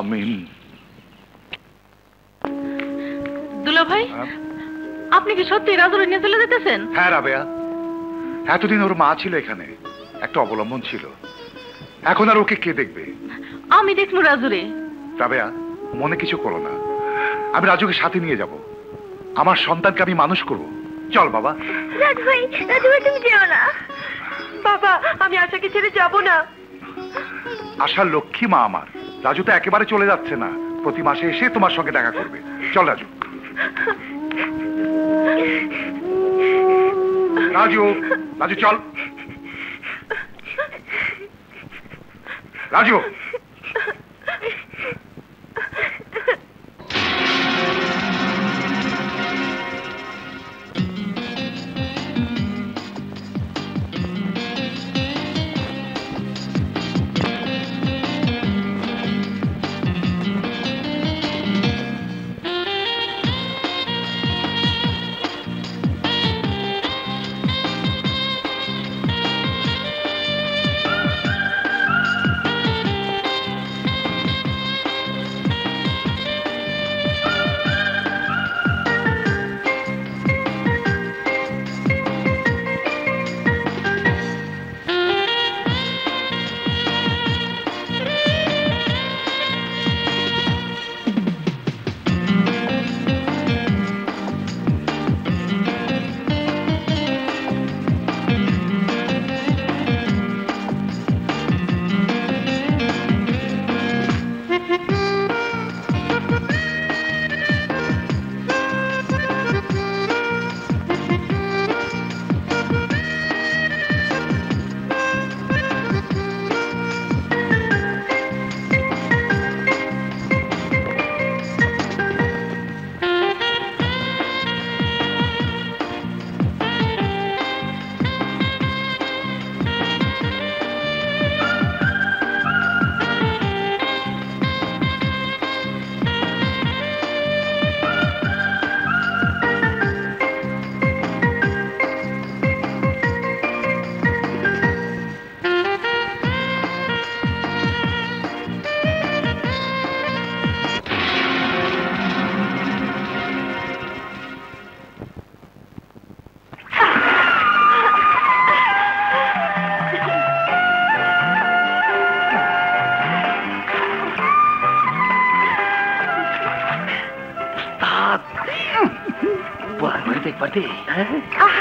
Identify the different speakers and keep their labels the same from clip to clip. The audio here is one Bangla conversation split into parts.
Speaker 1: আমিন।
Speaker 2: দুলা ভাই, আপনি কি সত্যি রাজুরে নিয়ে চলে যেতেছেন?
Speaker 1: হ্যাঁ রাবেয়া, এতদিন ওর মা ছিল এখানে, একটা অবলম্বন ছিল, এখন আর ওকে কে দেখবে?
Speaker 2: আমি দেখবো রাজুরে।
Speaker 1: রাবেয়া, মনে কিছু করো না, আমি রাজুকে সাথে নিয়ে যাব, আমার সন্তানকে আমি মানুষ করব। চল বাবা।
Speaker 3: রাজু ভাই, তুমি যেও না। বাবা, আমি আশাকে ছেড়ে যাব না।
Speaker 1: আশার লক্ষ্মী মা আমার, রাজু তো একেবারে চলে যাচ্ছে না, প্রতি মাসে এসে তোমার সঙ্গে দেখা করবে। চল রাজু। রাজু, রাজু চল। রাজু।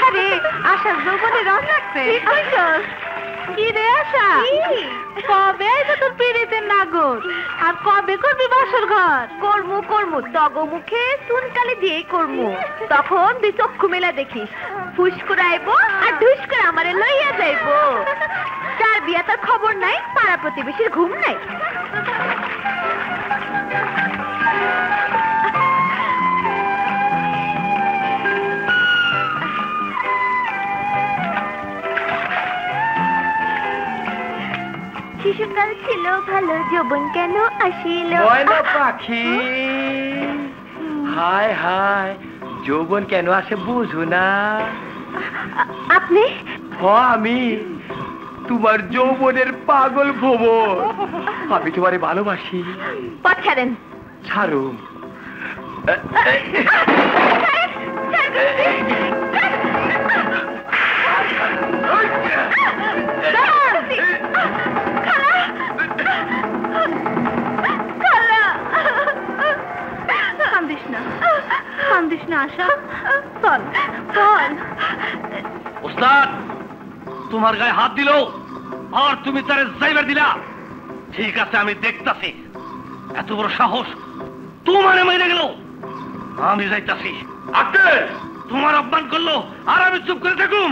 Speaker 3: আরে আশার যৌবনে রং লাগছে। কি রে আশা, কবে আইবে তোর পিড়িতের নাগর? আর কবে করবি বাসর ঘর? কর্মু তগ মুখে চুনকালি দিয়েই কর্মু। তখন দুই চক্ষু মেলা দেখিস, ফুস করে আইবো আর ঢুস করে আমারে লইয়া যাইবো। তার বিয়া তার খবর নাই, পাড়া প্রতিবেশীর ঘুম নাই। শিশুকাল ছিল ভালো, যৌবন কেন আসিল?
Speaker 4: ময়না পাখি, হায় হায়, যৌবন কেন আসে বুঝো না?
Speaker 3: আপনি?
Speaker 4: আমি তোমার যৌবনের পাগল ভ্রমর। আমি তোমারে ভালোবাসি।
Speaker 3: পথ ছাড়েন।
Speaker 4: ছাড়ুম।
Speaker 3: কান্দিস না আশা, চল চল।
Speaker 5: ওস্তাদ, তোমার গায়ে হাত দিল আর তুমি তারে যাইবার দিলা। ঠিক আছে, আমি দেখতাছি। এত বড় সাহস তোমার মেরে গেল। আমি যাইতাছি। আজকে তোমার অপমান করলো আর আমি চুপ করে থাকুম?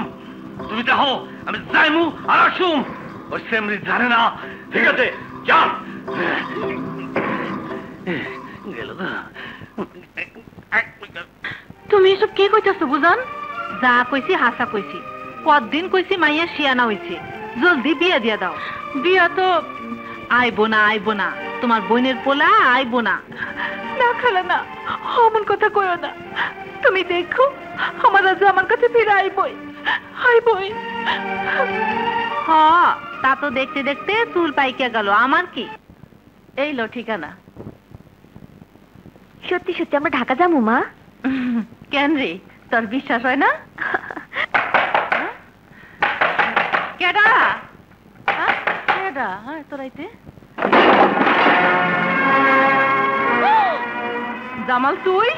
Speaker 5: তুমি দেখো আমি যাইমু আর আসুম। ওই সেমরি জানে না। ঠিক আছে, যান। গেল না।
Speaker 2: তুমি এসব কে কইতাছো বুঝান? যা কইছি হাসা কইছি। কতদিন কইছি মাইয়া শিয়ানা হইছে, জলদি বিয়া দিয়া দাও। বিয়া তো আইবো না, তোমার বোনের পোলা আইবো না।
Speaker 3: না খালা না, অমন কথা কইও না। তুমি দেখো আমার রাজু আমার কাছে ফিরে আইবই।
Speaker 2: তা তো দেখতে দেখতে চুল পাইকে গেল। আমার কি? এই লো ঠিকানা।
Speaker 3: সত্যি সত্যি আমরা ঢাকা যাবো মা?
Speaker 2: কেন রে, তোর বিশ্বাস হয় না? কেডা কেডা তোরাইতে? জামাল তুই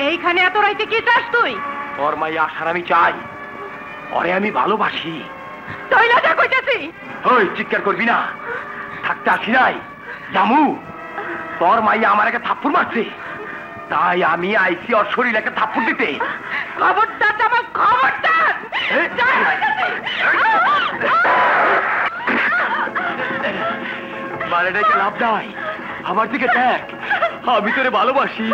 Speaker 2: এইখানে এত রাইতে কি চাস তুই?
Speaker 4: ওর মাইয়া আসার আমি চাই, ওরে আমি ভালোবাসি।
Speaker 2: তুই না যা কইতাছি।
Speaker 4: ওই চিৎকার করবি না, থাকতে আসি নাই জামু। তোর মাইয়া আমার একটা থাপ্পড় মারছে, তাই আমি আইছি ওর শরীরে একটা থাপ্পড় দিতে।
Speaker 2: খবরদার জামাল, খবরদার! যা কইতাছি।
Speaker 4: মানে ডেকে লাভ নাই, আমার দিকে দেখ, আমি তোরে ভালোবাসি।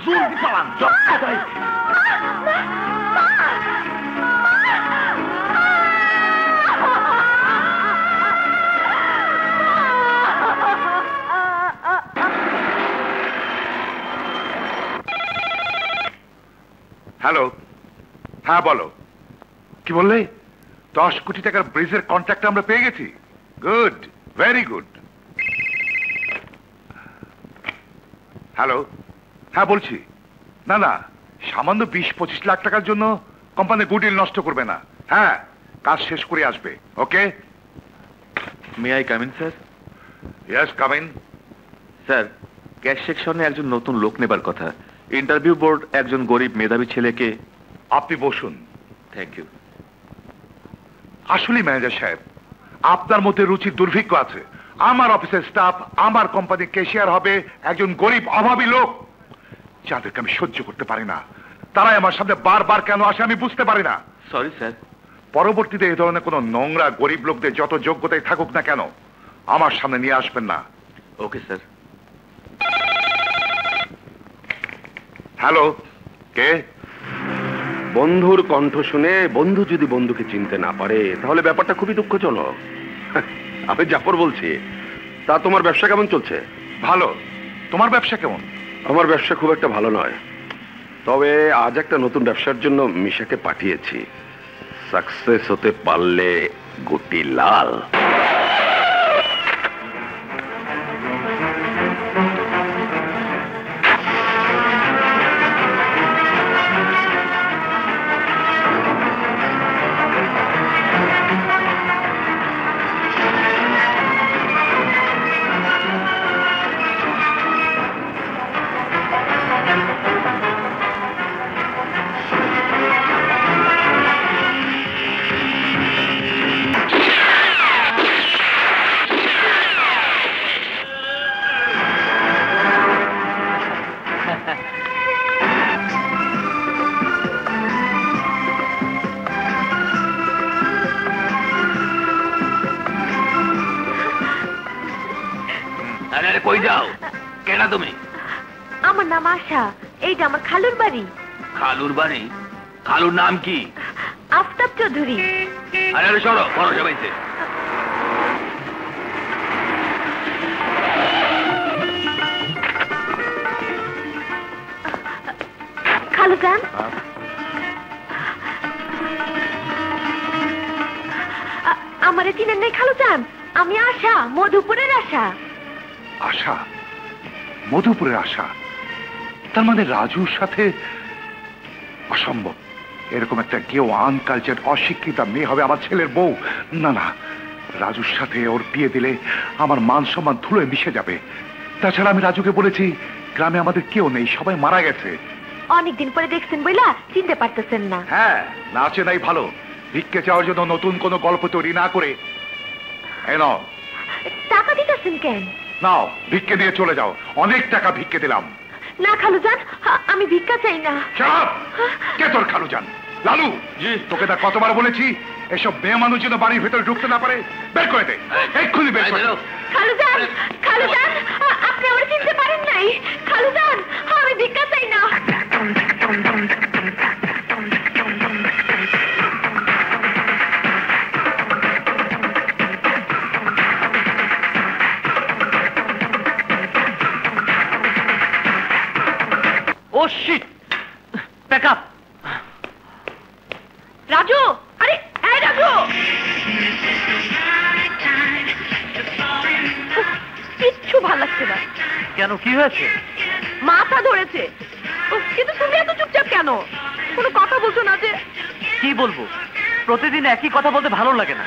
Speaker 4: জলদি পালান।
Speaker 1: হ্যালো, হ্যাঁ বলো, কি বললে? 10 কোটি টাকার ব্রিজের কন্ট্রাক্ট আমরা পেয়ে গেছি। Good, very good. হ্যালো, হ্যাঁ বলছি। না না, সামান্য 20-25 লাখ টাকার জন্য কোম্পানি গুডউইল নষ্ট করবে না। হ্যাঁ, কাজ শেষ করে আসবে। Okay?
Speaker 6: May I come in sir?
Speaker 1: Yes, come in.
Speaker 6: Sir, cash সেকশনে একজন নতুন লোক নেবার কথা। ইন্টারভিউ বোর্ড একজন গরিব মেধাবী ছেলেকে।
Speaker 1: আপনি বসুন।
Speaker 6: Thank you.
Speaker 1: আসলে ম্যানেজার সাহেব, আপনার মধ্যে রুচির দুর্ভিক্ষ আছে। আমার অফিসের স্টাফ, আমার কোম্পানির ক্যাশিয়ার হবে একজন গরিব অভাবী লোক, যাদেরকে আমি সহ্য করতে পারি না। তারাই আমার সামনে বারবার কেন আসে আমি বুঝতে পারি না।
Speaker 6: Sorry sir.
Speaker 1: পরবর্তীতে এই ধরনের কোন নোংরা গরিব লোকদের যত যোগ্যতাই থাকুক না কেন আমার সামনে নিয়ে আসবেন না।
Speaker 6: Okay sir.
Speaker 1: হ্যালো, কে?
Speaker 7: বন্ধুর কণ্ঠ শুনে বন্ধু যদি বন্ধুকে চিনতে না পারে তাহলে ব্যাপারটা খুবই দুঃখজনক। আমি জাফর বলছি। তা তোমার ব্যবসা কেমন চলছে?
Speaker 1: ভালো। তোমার ব্যবসা কেমন?
Speaker 7: আমার ব্যবসা খুব একটা ভালো নয়, তবে আজ একটা নতুন ব্যবসার জন্য মিশাকে পাঠিয়েছি। সাকসেস হতে পারলে গুটি লাল।
Speaker 5: কই যাও? কেনা তুমি?
Speaker 3: আমার নাম আশা, এইটা আমার খালুর বাড়ি।
Speaker 5: খালুর বাড়ি? খালুর নাম কি?
Speaker 3: আফতাব চৌধুরী।
Speaker 5: আরে সরো, বড় সবাইছে।
Speaker 3: খালুজান, আমারে চিনেন নাই খালুজান? আমি আশা, মধুপুরের আশা।
Speaker 1: আশা? মধুপুরের আশা? তার মানে রাজুর সাথে? অসম্ভব। এরকম একটা কেউ আনকালচার অশিক্ষিতা মেয়ে হবে আমার ছেলের বউ? না না, রাজুর সাথে ওর বিয়ে দিলে আমার মান সম্মান ধুলোয় মিশে যাবে। তাছাড়া আমি রাজুকে বলেছি গ্রামে আমাদের কেউ নেই, সবাই মারা গেছে।
Speaker 3: অনেকদিন পরে দেখছেন বইলা চিনতে পারতেছেন না।
Speaker 1: হ্যাঁ, নাচে নাই ভালো। ভিক্ষে চাওয়ার জন্য নতুন কোনো গল্প তৈরি না করে নাও।
Speaker 3: টাকা দিতেছেন কেন?
Speaker 1: নাও, ভিক্ষে দিয়ে চলে যাও। অনেক টাকা ভিক্ষে দিলাম।
Speaker 3: না খালুজান, আমি ভিক্ষা চাই না।
Speaker 1: চাপ! কে তোর খালুজান? লালু, তোকে তা কতবার বলেছি এসব মেয়ে মানুষ যেন বাড়ির ভেতরে ঢুকতে না পারে। বের করে দে, এক্ষুনি বের করে দে।
Speaker 3: খালুজান, খালুজান, আপনি আমার চিনতে পারেন নাই? খালুজান, আমি ভিক্ষা চাই না।
Speaker 5: ও শিট, ব্যাক আপ।
Speaker 3: রাজু, আরে এই রাজু, কিচ্ছু ভালো লাগছে না।
Speaker 5: কেন, কি হয়েছে?
Speaker 3: মাথা ধরেছে। কিন্তু তুমি এত চুপচাপ কেন? কোনো কথা বলছো না যে?
Speaker 5: কি বলবো, প্রতিদিন একই কথা বলতে ভালো লাগে না।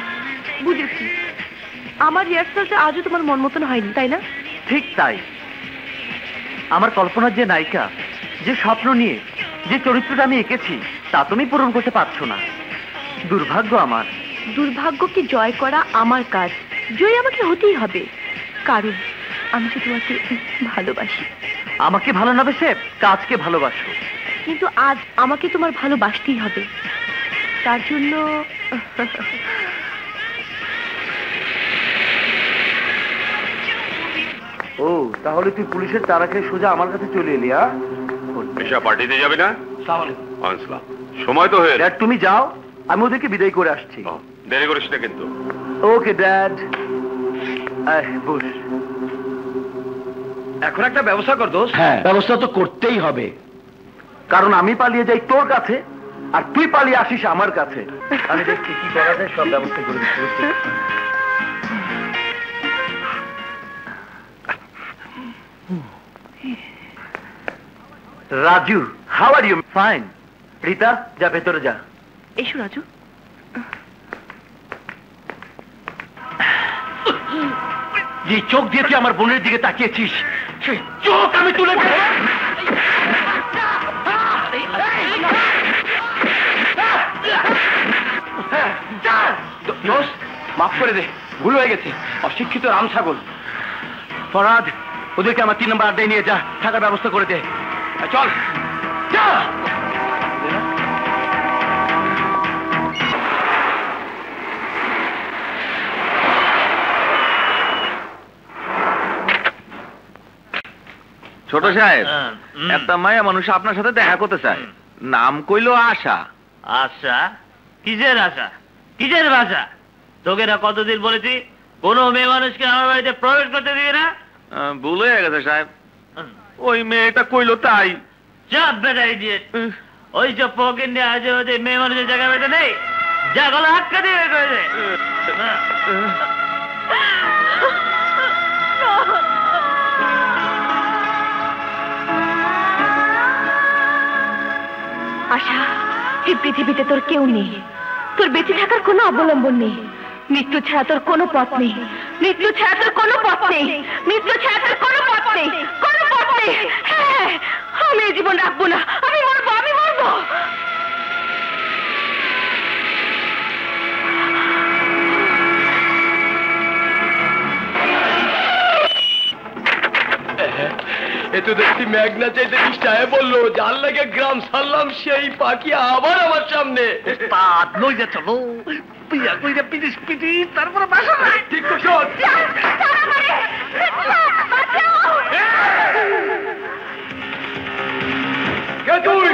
Speaker 3: বুঝেছি, আমার রিহার্সালটা আজও তোমার মন মতন হয়নি, তাই না?
Speaker 5: ঠিক তাই। আমার কল্পনার যে নায়িকা, যে স্বপ্ন নিয়ে যে চরিত্রটা আমি এঁকেছি, তা তুমি পূরণ করতে পারছো না। দুর্ভাগ্য আমার।
Speaker 3: দুর্ভাগ্যকে জয় করা আমার কাজ। জয় আমাকে হতেই হবে, কারণ আমি যে তোমাকে ভালোবাসি।
Speaker 5: আমাকে ভালো না বেশে কাজকে ভালোবাসো।
Speaker 3: কিন্তু আজ আমাকে তোমার ভালোবাসতেই হবে। তার জন্য
Speaker 5: ও, তাহলে তুই পুলিশের তাড়া খেয়ে সোজা আমার কাছে চলে এলি?
Speaker 7: মিশা পার্টিতে যাবে না? আসসালাম। সময় তো হয়ে
Speaker 5: ড্যাড, তুমি যাও, আমি ওদেরকে বিদায় করে আসছি।
Speaker 7: দেরি করিস না কিন্তু।
Speaker 5: Okay dad. বস।
Speaker 4: এখন একটা ব্যবস্থা কর দোস্ত।
Speaker 5: হ্যাঁ, ব্যবস্থা তো করতেই হবে, কারণ আমি পালিয়ে যাই তোর কাছে আর তুই পালিয়ে আসিস আমার কাছে। আমি দেখছি কি করা যায়, সব ব্যবস্থা করে দিচ্ছি। Raju, how are you? Fine. Rita, যা ভেতরে যা।
Speaker 3: এসো রাজু।
Speaker 5: যে চোখ দিয়ে তুই আমার বোনের দিকে তাকিয়েছিস, সেই চোখ আমি তুলে দেব।
Speaker 4: দোস্ত, মাফ করে দে, ভুল হয়ে গেছে। অশিক্ষিত রাম ছাগল।
Speaker 5: ফরহাদ, ওদেরকে আমার 3 নম্বর আড্ডায় নিয়ে যা, থাকার ব্যবস্থা করে দে।
Speaker 4: চল
Speaker 5: যা।
Speaker 6: ছোট সাহেব, একটা মায়া মানুষ আপনার সাথে দেখা করতে চায়। নাম কইলো আশা।
Speaker 8: আশা? কিসের আশা? কিসের ভাষা? তোকে না কতদিন বলেছি কোনো মেয়ে মানুষকে আমার বাড়িতে প্রবেশ করতে দিবি না?
Speaker 6: ভুল হয়ে গেছে সাহেব, ওই মেয়েটা কইলো তাই।
Speaker 8: চাপ বেটা ইডিয়েট। ওই সব পকেট নিয়ে আজে বাজে মেয়ে মানুষের জায়গা বেটা নেই, যা গলা হাক্কা দিয়ে বের করে দে।
Speaker 3: আশা, এই পৃথিবীতে তোর কেউ নেই, তোর বেঁচে থাকার কোনো অবলম্বন নেই। মৃত্যু ছাড়া তোর কোনো পথ নেই, মৃত্যু ছাড়া তোর কোনো পথ নেই, মৃত্যু ছাড়া তোর কোনো পথ নেই, কোনো পথ নেই। হ্যাঁ, আমি এই জীবন রাখবো না, আমি মরবো, আমি মরবো।
Speaker 4: এ তো দেখছি মেঘনা চাইতে সাহেব বললো, যার লাগে গ্রাম সারলাম সেই পাখি আবার আমার সামনে।
Speaker 5: পাত লই যা, চলো পিয়া কইরা পিটিস পিটিস, তারপরে বাসা।
Speaker 4: ঠিক তো শোন। কে তুই?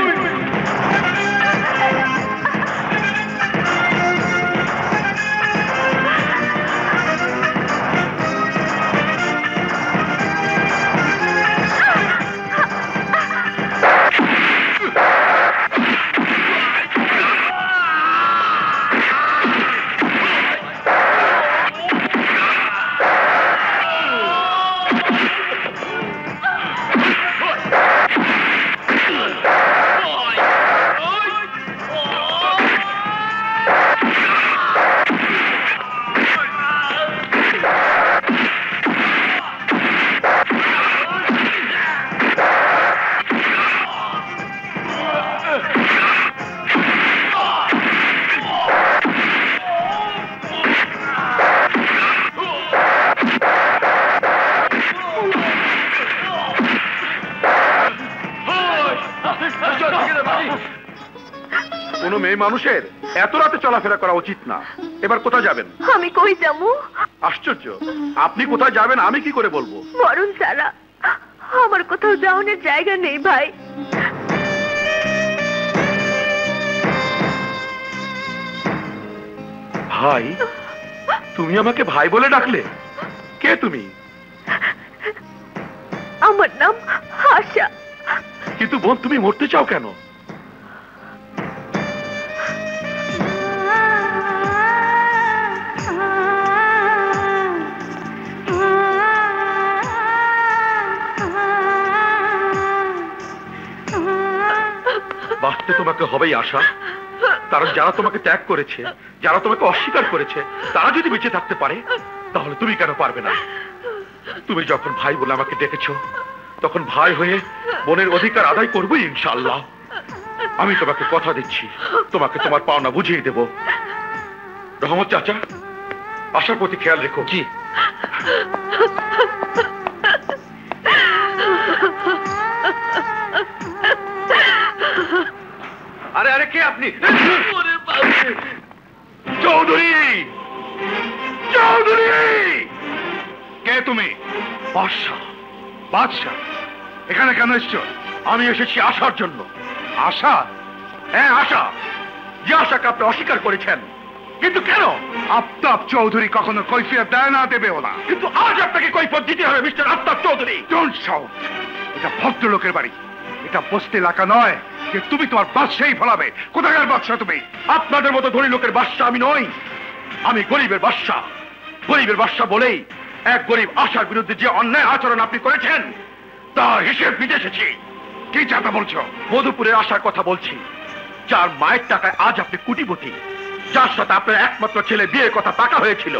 Speaker 7: কোনো মেয়ে মানুষের এত রাতে চলাফেরা করা উচিত না। এবার কোথায় যাবেন?
Speaker 3: আমি কই যাবো?
Speaker 7: আশ্চর্য, আপনি কোথায় যাবেন আমি কি করে বলবো?
Speaker 3: বরণ ছাড়া আমার কোথাও যাওয়ার জায়গা নেই ভাই।
Speaker 7: ভাই? তুমি আমাকে ভাই বলে ডাকলে? কে তুমি?
Speaker 3: আমার নাম আশা।
Speaker 7: কিন্তু বোন, তুমি মরতে চাও কেন? বাঁচতে তোমাকে হবেই আশা, কারণ যারা তোমাকে ত্যাগ করেছে, যারা তোমাকে অস্বীকার করেছে, তারা যদি বেঁচে থাকতে পারে তাহলে তুমি কেন পারবে না? তুমি যখন ভাই বলে আমাকে ডেকেছো, তখন ভাই হয়ে বোনের অধিকার আদায় করবোই ইনশাআল্লাহ। আমি তোমাকে কথা দিচ্ছি, তোমাকে তোমার পাওনা বুঝিয়ে দেব। রহমত চাচা, আশার প্রতি খেয়াল রেখো। জি। আরে আরে, কে আপনি? চৌধুরী! চৌধুরী!
Speaker 1: কে তুমি?
Speaker 7: বাদশাহ।
Speaker 1: বাদশাহ? এখানে কেন এসছো?
Speaker 7: আমি এসেছি আশার জন্য।
Speaker 1: আশা?
Speaker 7: হ্যাঁ, আশা। যে আশাকে আপনি অস্বীকার করেছেন। কিন্তু কেন?
Speaker 1: আফতাব চৌধুরী কখনো কৈফিয়ত দেয় না, দেবেও না।
Speaker 7: কিন্তু আজ আপনাকে কৈফিয়ত দিতে হবে mister Aftab Chowdhury.
Speaker 1: Don't shout. এটা ভদ্রলোকের বাড়ি, এটা বস্তি এলাকা নয় যে তুমি তোমার বাদশাহী ফলাবে। কোথাকার বাদশাহ তুমি?
Speaker 7: আপনাদের মতো ধনী লোকের বাদশা আমি নই, আমি গরিবের বাদশা। গরিবের বাদশা বলেই এক গরিব আশার বিরুদ্ধে যে অন্যায় আচরণ আপনি করেছেন তার হিসেব নিতে এসেছি।
Speaker 1: কি চাতা বলছো?
Speaker 7: মধুপুরের আশার কথা বলছি, যার মায়ের টাকায় আজ আপনি কোটিপতি, যার সাথে আপনার একমাত্র ছেলে বিয়ের কথা পাকা হয়েছিল।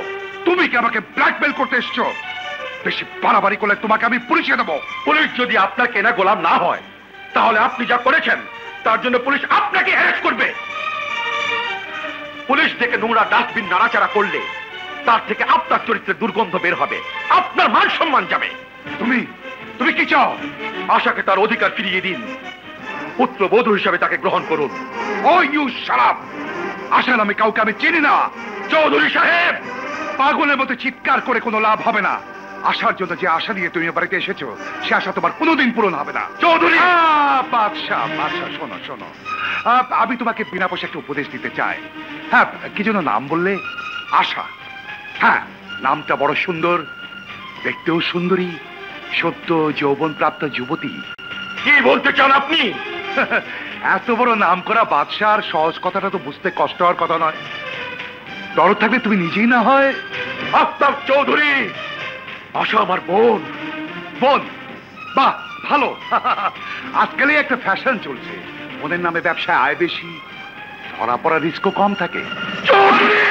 Speaker 1: তুমি কি আমাকে ব্ল্যাকমেল করতে এসছো? বেশি বাড়াবাড়ি করলে তোমাকে আমি পুলিশে দেবো।
Speaker 7: পুলিশ যদি আপনার কেনা গোলাম না হয়, তাহলে আপনি যা করেছেন তার জন্য পুলিশ আপনাকে অ্যারেস্ট করবে। পুলিশ দেখে নোংরা ডাস্টবিন নাড়াচাড়া করলে তার থেকে আপনার চরিত্রের দুর্গন্ধ বের হবে, আপনার মান সম্মান যাবে।
Speaker 1: তুমি কি চাও?
Speaker 7: আশাকে তার অধিকার ফিরিয়ে দিন, পুত্র বধূ হিসাবে তাকে গ্রহণ করুন।
Speaker 1: ও ইউ শাট আপ! আশা নামে কাউকে আমি চিনি না।
Speaker 7: চৌধুরী সাহেব!
Speaker 1: পাগলের মতো চিৎকার করে কোনো লাভ হবে না। আশার জন্য যে আশা নিয়ে তুমি বাড়িতে এসেছো, সে আশা তোমার কোনোদিন পূরণ হবে না।
Speaker 7: চৌধুরী!
Speaker 1: বাদশাহ, শোনো শোনো, আমি তোমাকে বিনা পয়সা একটা উপদেশ দিতে চাই। হ্যাঁ, কি যেন নাম বললে? আশা। হ্যাঁ, নামটা বড় সুন্দর, দেখতেও সুন্দরী, সদ্য যৌবন প্রাপ্ত যুবতী।
Speaker 7: কি বলতে চান আপনি?
Speaker 1: এত বড় নাম করা বাদশাহ আর সহজ কথাটা তো বুঝতে কষ্ট হওয়ার কথা নয়। দরদ থাকলে তুমি নিজেই না হয়।
Speaker 7: আফতাব চৌধুরী, আশা আমার বোন।
Speaker 1: বোন? বাহ, ভালো। আজকালই একটা ফ্যাশন চলছে, বোনের নামে ব্যবসায় আয় বেশি, ধরা পড়া রিস্কও কম থাকে।
Speaker 7: চৌধুরী!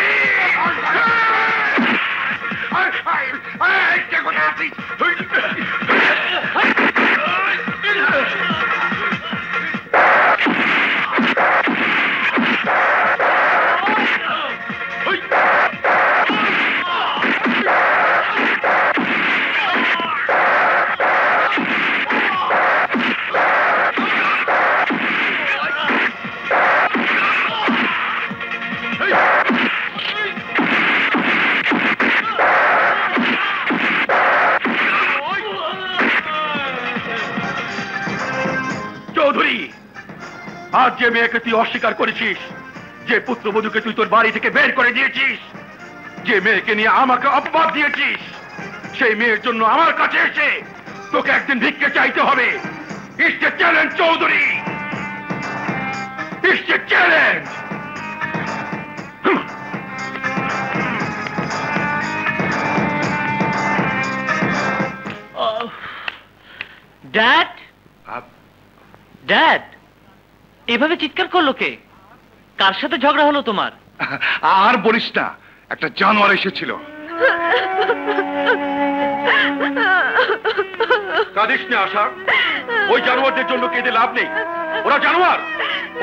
Speaker 7: চৌধুরী, আজ যে মেয়েকে তুই অস্বীকার করেছিস, যে পুত্রবধূকে তুই তোর বাড়ি থেকে বের করে দিয়েছিস, যে মেয়েকে নিয়ে আমাকে অপবাদ দিয়েছিস, সেই মেয়ের জন্য আমার কাছে এসে তোকে একদিন ভিক্ষে চাইতে হবে। It's a challenge, Chowdhury! It's a challenge!
Speaker 8: Dad, dad, এভাবে চিৎকার করলো কে? কার সাথে ঝগড়া হলো তোমার?
Speaker 1: আর বলিস না, একটা জানোয়ার এসেছিল।
Speaker 7: কাঁদিস না আশা, ওই জানোয়ারদের জন্য কেঁদে লাভ নেই। ওরা জানোয়ার,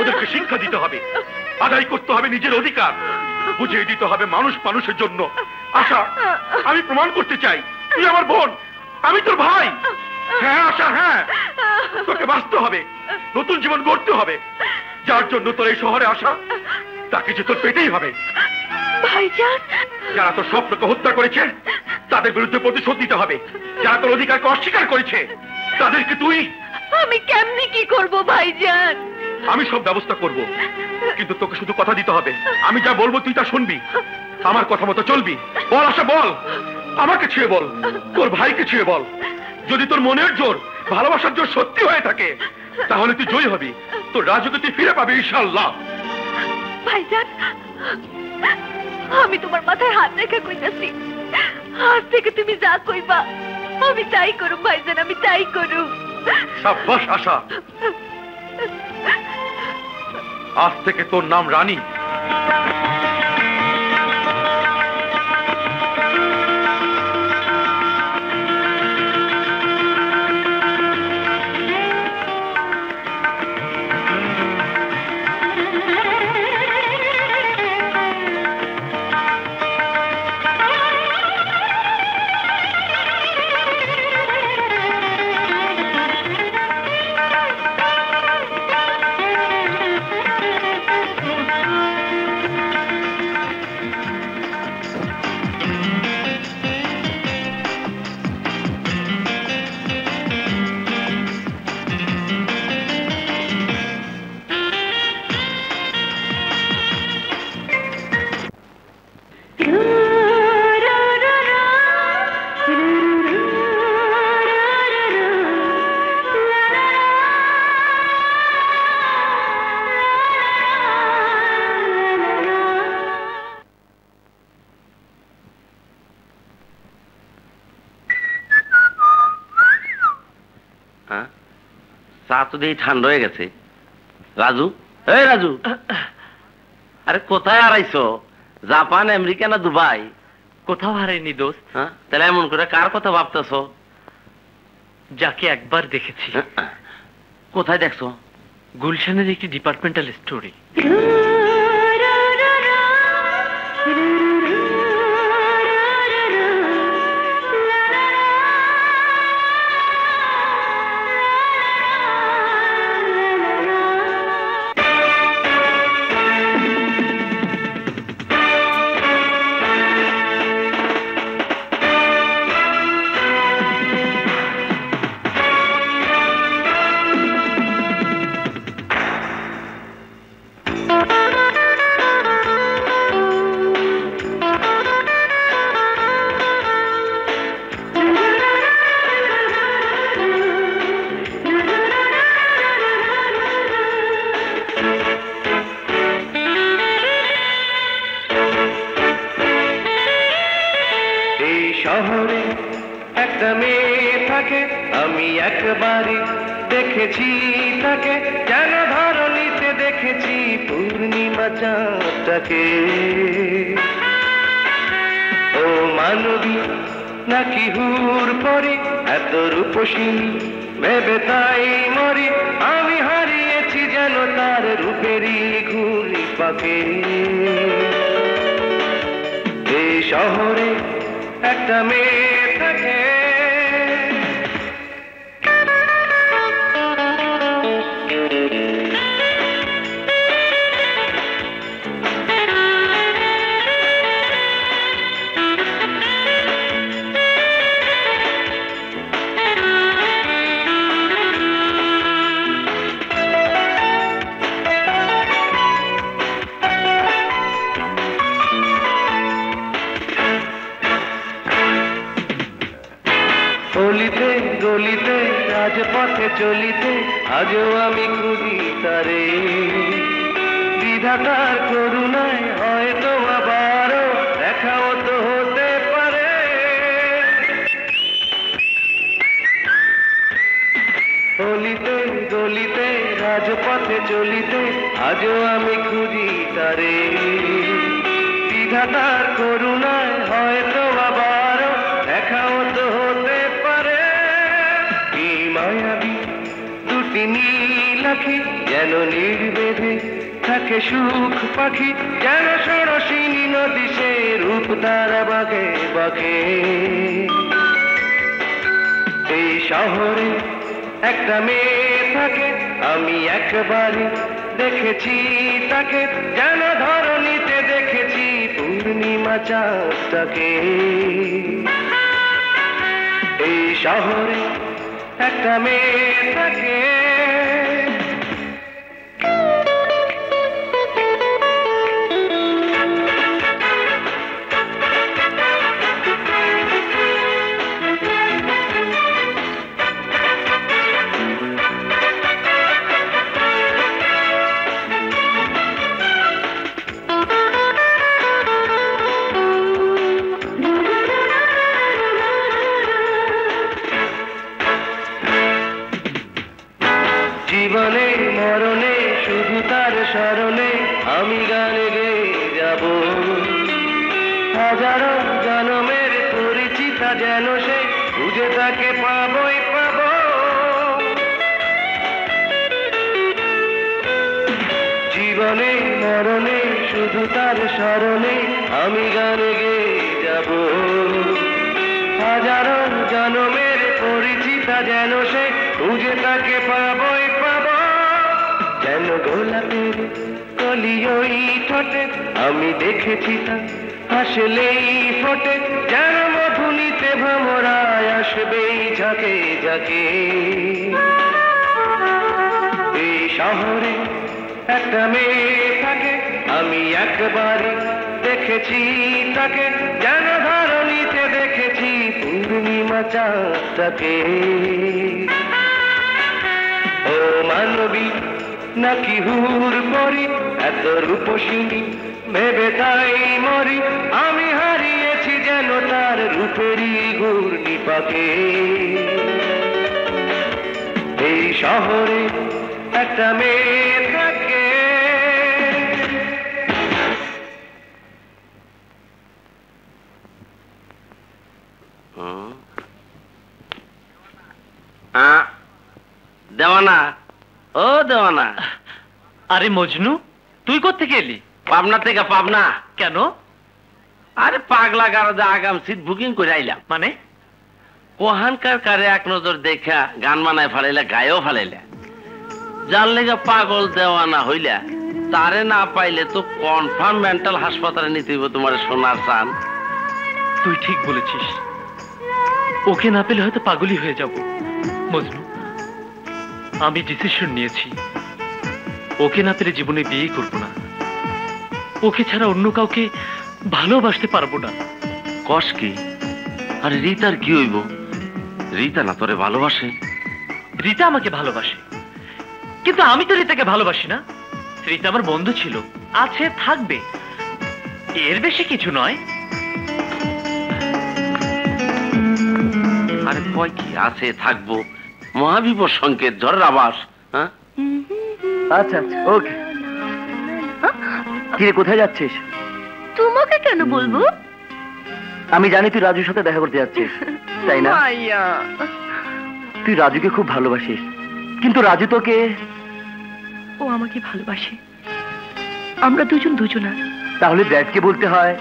Speaker 7: ওদেরকে শিক্ষা দিতে হবে, আদায় করতে হবে নিজের অধিকার, বুঝিয়ে দিতে হবে মানুষ মানুষের জন্য। আশা, আমি প্রমাণ করতে চাই তুই আমার বোন, আমি তোর ভাই। হ্যাঁ আশা, হ্যাঁ, তোকে বাঁচতে হবে, নতুন জীবন গড়তে হবে। যার জন্য তোর এই শহরে আসা, তাকে যে তোর পেতেই হবে।
Speaker 3: ভাইজান,
Speaker 7: যারা তোর স্বপ্নকে হত্যা করেছে তাদের বিরুদ্ধে প্রতিশোধ নিতে হবে। যারা তোর অধিকারকে অস্বীকার করেছে তাদেরকে তুই।
Speaker 3: আমি কেমনি কি করব ভাইজান?
Speaker 7: আমি সব ব্যবস্থা করব, কিন্তু তোকে শুধু কথা দিতে হবে। আমি যা বলবো তুই তা শুনবি, আমার কথা মতো চলবি। বল আশা, বল, আমাকে ছুঁয়ে বল, তোর ভাইকে ছুঁয়ে বল। যদি তোর মনের জোর, ভালোবাসার জোর সত্যি হয়ে থাকে, তাহলে তুই জয়ী হবি, তোর রাজুকে তুই ফিরে পাবি ইনশাআল্লাহ।
Speaker 3: ভাইজান, আমি তোমার মাথায় হাত রেখে কইতাছি, আজ থেকে তুমি যা কইবা আমি তাই করুম ভাইজান, আমি তাই করুম।
Speaker 7: সাব্বাস আশা, আজ থেকে তোর নাম রানী।
Speaker 5: চা তো দেখি ঠান্ডা হয়ে গেছে। রাজু, এই রাজু, আরে কোথায় হারাইছো? জাপান, আমেরিকা না দুবাই?
Speaker 8: কোথাও হারাইনি দোস্ত।
Speaker 5: হ্যাঁ, তাহলে এমন করে কার কথা ভাবতেছো?
Speaker 8: যাকে একবার দেখেছি।
Speaker 5: কোথায় দেখছো?
Speaker 8: গুলশানের একটি ডিপার্টমেন্টাল স্টোরে।
Speaker 4: শহরে একটা মেয়ে থাকে, আমি একবারই দেখেছি তাকে, যেন ধরণীতে দেখেছি পূর্ণিমা চাঁদটাকে। ও মানবী নাকি হুর পরি, এত রূপসিনী ভেবে তাই মরি, আমি হারিয়েছি যেন তার রূপেরই ঘুরি পাকে। এই শহরে একটা মেয়ে থাকে, গলিতে গলিতে রাজপথে চলিতে আজও আমি খুঁজি তারে, বিধাতার করুণায় হয়তো আবারও দেখাও তো হতে পারে। গলিতে গলিতে রাজপথে চলিতে আজও আমি খুঁজি তারে, বিধাতার করুণায় হয়তো আবারও দেখাও তো হতে পারে। কি মায়াবী দুটি নীল আঁখি, যেন নির্বেদে থাকে সুখ পাখি, যেন ষোড়শিনী নদী সে রূপ দ্বারা বাঁকে বাঁকে। এই শহরে একটা মেয়ে থাকে,
Speaker 9: আমি একবারই দেখেছি তাকে, যেন ধরণীতে দেখেছি পূর্ণিমা চাঁদটাকে। এই শহরে একটা মেয়ে থাকে, জীবনে মরণে শুধু তার স্মরণে আমি গান গেয়ে যাব। হাজারো জনমের পরিচিতা যেন সে, খুঁজে তাকে পাবই পাব। জীবনে মরণে শুধু তার স্মরণে আমি গান গেয়ে যাব। হাজারো জনমের পরিচিতা যেন সে, খুঁজে তাকে পাবই পাব। যেন গোলাপের কলি ওই ঠোঁটে আমি দেখেছি তা হাসলেই ফোটে, যেন মধুনিতে ভ্রমরায় আসবেই ঝাঁকে ঝাঁকে। এই শহরে একটা মেয়ে থাকে, আমি একবারে দেখেছি তাকে, যেন ধরণীতে দেখেছি পূর্ণিমা চাঁদটাকে। ও মানবী নাকি হুর পরি, এত রূপসিনী ভেবে তাই মরি, আমি হারিয়েছি যেন তার রূপেরই ঘূর্ণিপাকে। এই শহরে একটা মেয়ে থাকে।
Speaker 5: দেওয়ানা, ও দেওয়ানা।
Speaker 8: আরে মজনু, তুই কোত্থেকে এলি?
Speaker 5: পাবনা থেকে। পাবনা
Speaker 8: কেন?
Speaker 5: আরে পাগলা গারদা আগাম সিট বুকিং করে আইলাম।
Speaker 8: মানে
Speaker 5: কোহানকার কারে এক নজর দেখা গান মানায় ফালাইলা, গায়েও ফালাইলা। যার লেগে পাগল দেওয়ানা হইলা, তারে না পাইলে তো কনফার্ম মেন্টাল হাসপাতালে নিতে হইব তোমার সোনার চান।
Speaker 8: তুই ঠিক বলেছিস, ওকে না পেলে হয়তো পাগলই হয়ে যাব। মজনু, আমি ডিসিশন নিয়েছি, ওকে না পেলে জীবনে বিয়ে করব না। ওকে ছাড়া অন্য কাউকে ভালোবাসতে পারবো না।
Speaker 5: কস কি? আরে রীতার কি হইব? রীতা না তোরে ভালোবাসে?
Speaker 8: রীতা আমাকে ভালোবাসে, কিন্তু আমি তো রীতাকে ভালোবাসি না। রীতা আমার বন্ধু ছিল, আছে, থাকবে, এর বেশি কিছু নয়।
Speaker 5: আরে কয় কি আছে, থাকবো, মহাবিপদ সংকেত, ঝড়ের আবাস। হ্যাঁ
Speaker 4: আচ্ছা আচ্ছা, ওকে। কিরে, কোথায় যাচ্ছিস?
Speaker 3: তোমাকে কেন বলবো?
Speaker 4: আমি জানি তুই রাজুর সাথে দেখা করতে যাচ্ছিস, তাই না? তুই রাজুকে খুব ভালোবাসিস, কিন্তু রাজু তোকে...
Speaker 3: ও আমাকে ভালোবাসে, আমরা দুজন দুজনার।
Speaker 4: তাহলে ড্যাডকে বলতে হয়।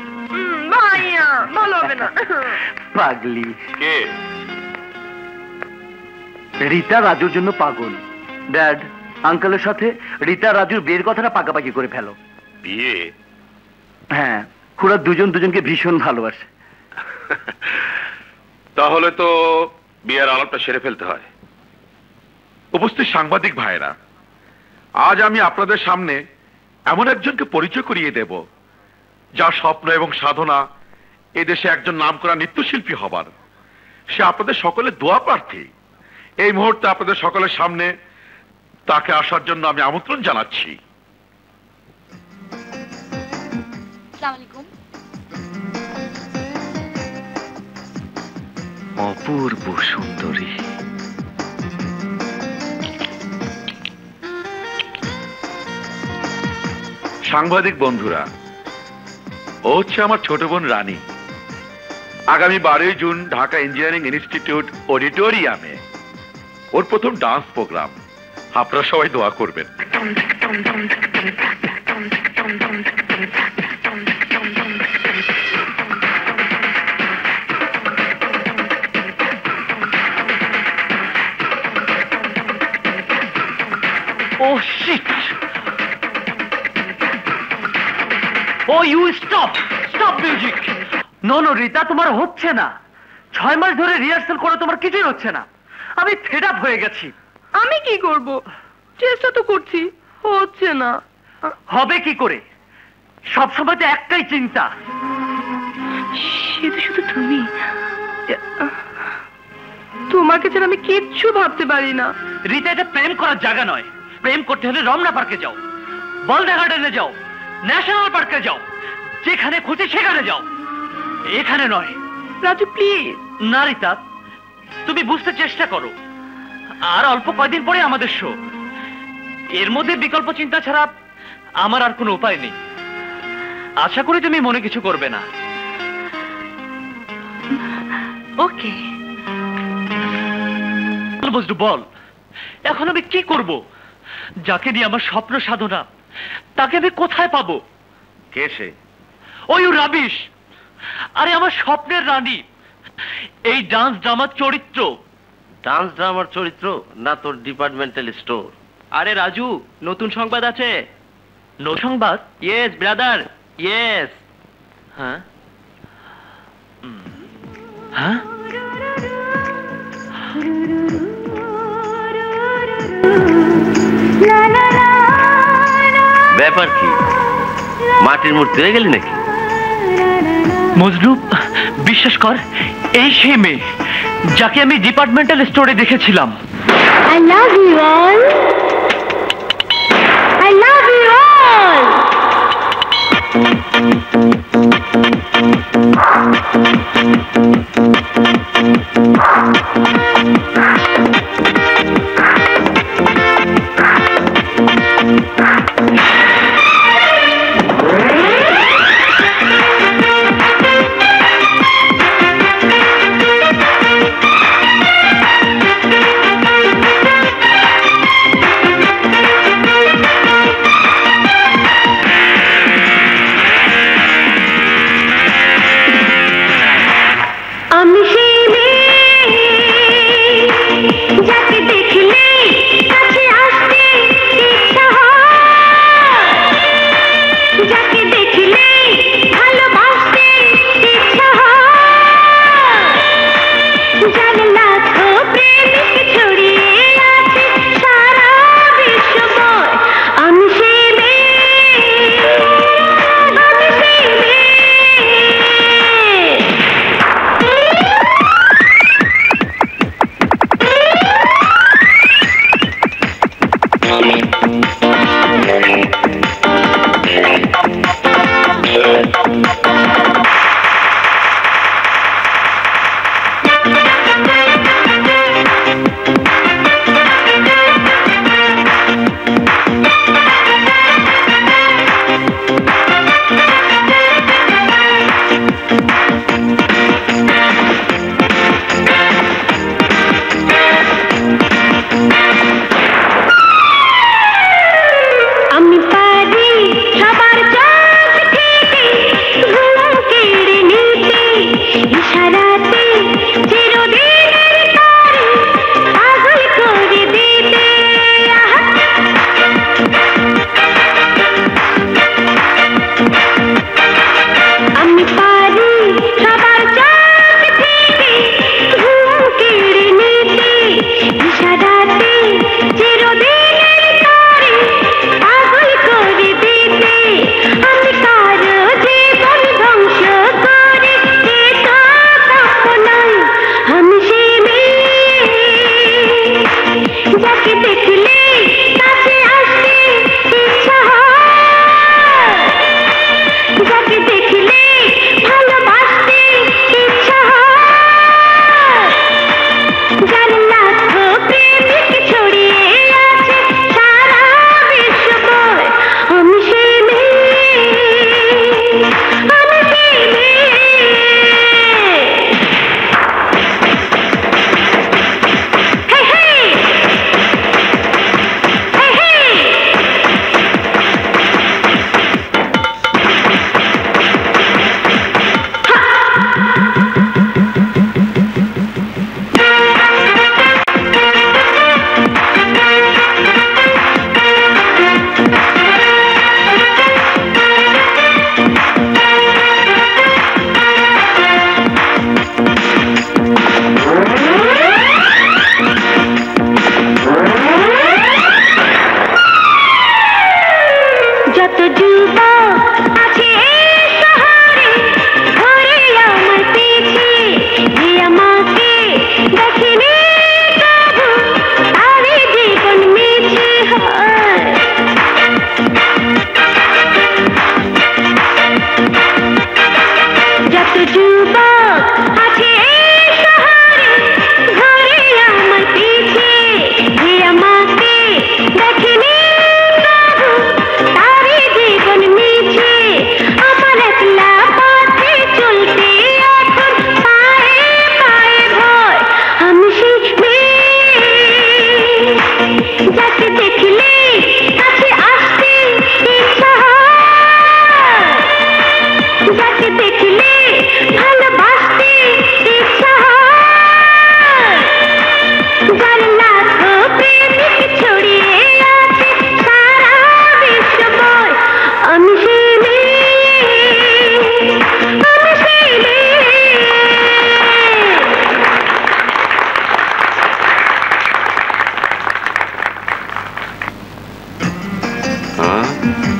Speaker 3: ভাইয়া, ভালো হবে না।
Speaker 4: পাগলি
Speaker 6: কে?
Speaker 4: রীতা রাজুর জন্য পাগল। ড্যাড, আঙ্কেলের সাথে রীতা রাজুর বিয়ের কথাটা পাকাপাকি করে ফেলো।
Speaker 6: বিয়ে?
Speaker 4: হ্যাঁ, ওরা দুজন দুজনকে ভীষণ ভালোবাসে।
Speaker 6: তাহলে তো বিয়ের আলাপটা সেরে ফেলতে হয়।
Speaker 7: উপস্থিত সাংবাদিক ভাইরা, আজ আমি আপনাদের সামনে এমন একজনকে পরিচয় করিয়ে দেব, যার স্বপ্ন এবং সাধনা এদেশে একজন নামকরা নৃত্যশিল্পী হবার। সে আপনাদের সকলের দোয়া প্রার্থী। এই মুহূর্তে আপনাদের সকলের সামনে তাকে আসার জন্য আমি আমন্ত্রণ জানাচ্ছি।
Speaker 6: অপূর্ব সুন্দরী।
Speaker 7: সাংবাদিক বন্ধুরা, ও হচ্ছে আমার ছোট বোন রানী। আগামী 12 জুন ঢাকা ইঞ্জিনিয়ারিং ইনস্টিটিউট অডিটোরিয়ামে ওর প্রথম ডান্স প্রোগ্রাম। আপনারা সবাই দোয়া করবেন।
Speaker 8: Oh you stop stop music. No no Rita, তোমার হচ্ছে না। 6 মাস ধরে রিহার্সাল করে তোমার কিছুই হচ্ছে না। আমি ফেড আপ হয়ে গেছি।
Speaker 3: আমি কি করব? চেষ্টা তো করছি, হচ্ছে না।
Speaker 8: হবে কি করে? সব সময় তো একটাই চিন্তা।
Speaker 3: সে তো শুধু তুমি। তোমাকে ছাড়া আমি কিচ্ছু ভাবতে পারি না।
Speaker 8: রিতা, এটা প্রেম করার জায়গা নয়। প্রেম করতে হলে রমনা পার্কে যাও, বলদা গার্ডেনে যাও, ন্যাশনাল পার্কে যাও, যেখানে খুশি সেখানে যাও, এখানে নয়।
Speaker 3: রাজু প্লিজ।
Speaker 8: না রিতা, তুমি বুঝতে চেষ্টা করো। আর অল্প কয়দিন পরে আমাদের শো। এর মধ্যে বিকল্প চিন্তা ছাড়া আমার আর কোনো উপায় নেই। আশা করি তুমি মনে কিছু করবে না।
Speaker 3: ওকে
Speaker 8: বজলু বল, এখন আমি কি করব? যাকে নিয়ে আমার স্বপ্ন সাধনা, তাকে আমি কোথায় পাবো?
Speaker 4: কে সে?
Speaker 8: ওই রাবিশ। আরে আমার স্বপ্নের রানী, এই ডান্স ড্রামার চরিত্র।
Speaker 4: ডান্স ড্রামার চরিত্র না তোর ডিপার্টমেন্টাল স্টোর?
Speaker 8: আরে রাজু, নতুন সংবাদ আছে। নতুন সংবাদ? Yes brother, yes. হ্যাঁ হ্যাঁ,
Speaker 4: ব্যাপার কি? মাটির মূর্তি হয়ে গেলি নাকি?
Speaker 8: মজনু, বিশ্বাস কর, এই সেই মেয়ে যাকে আমি ডিপার্টমেন্টাল স্টোরে দেখেছিলাম।
Speaker 3: I love you all. I love you all.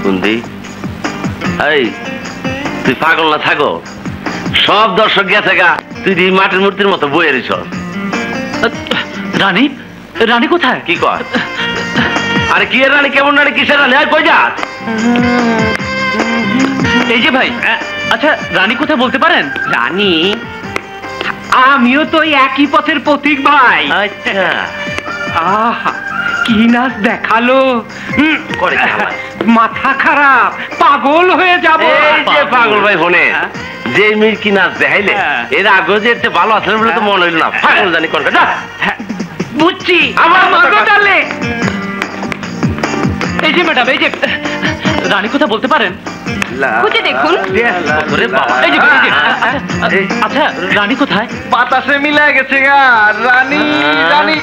Speaker 5: Bundi এই তুই পাগল না থাকো, সব দর্শক গেছে গা, তুই মাটির মূর্তির মতো বয়ে রেছ।
Speaker 8: রানী, রানী কোথায়?
Speaker 5: কি কর? আরে কি রানী, কেমন রানী, কিসের রানী? আর কই যাস?
Speaker 8: এই যে ভাই, আচ্ছা রানী কোথায় বলতে পারেন?
Speaker 10: রানী আমিও তো একই পথের পথিক ভাই।
Speaker 5: আচ্ছা,
Speaker 10: আহা কি নাচ দেখালো,
Speaker 5: করে
Speaker 10: মাথা খারাপ, পাগল হয়ে যাব।
Speaker 5: এই যে পাগল ভাই ফোনে যে মির্কি নাচ দেখাইলে, এর আগে যে একটা ভালো আসলে বলে তো মনে হইল না। পাগল জানি কোন কথা।
Speaker 10: বুঝছি,
Speaker 5: আমার
Speaker 10: মাগো ডালে।
Speaker 8: এই যে ম্যাডাম, এই যে রানী কোথায় বলতে পারেন?
Speaker 3: খুঁজে দেখুন।
Speaker 8: ওরে বাবা, এই যে, আচ্ছা রানী কোথায়?
Speaker 4: বাতাসে মিলে গেছে গা রানী। রানী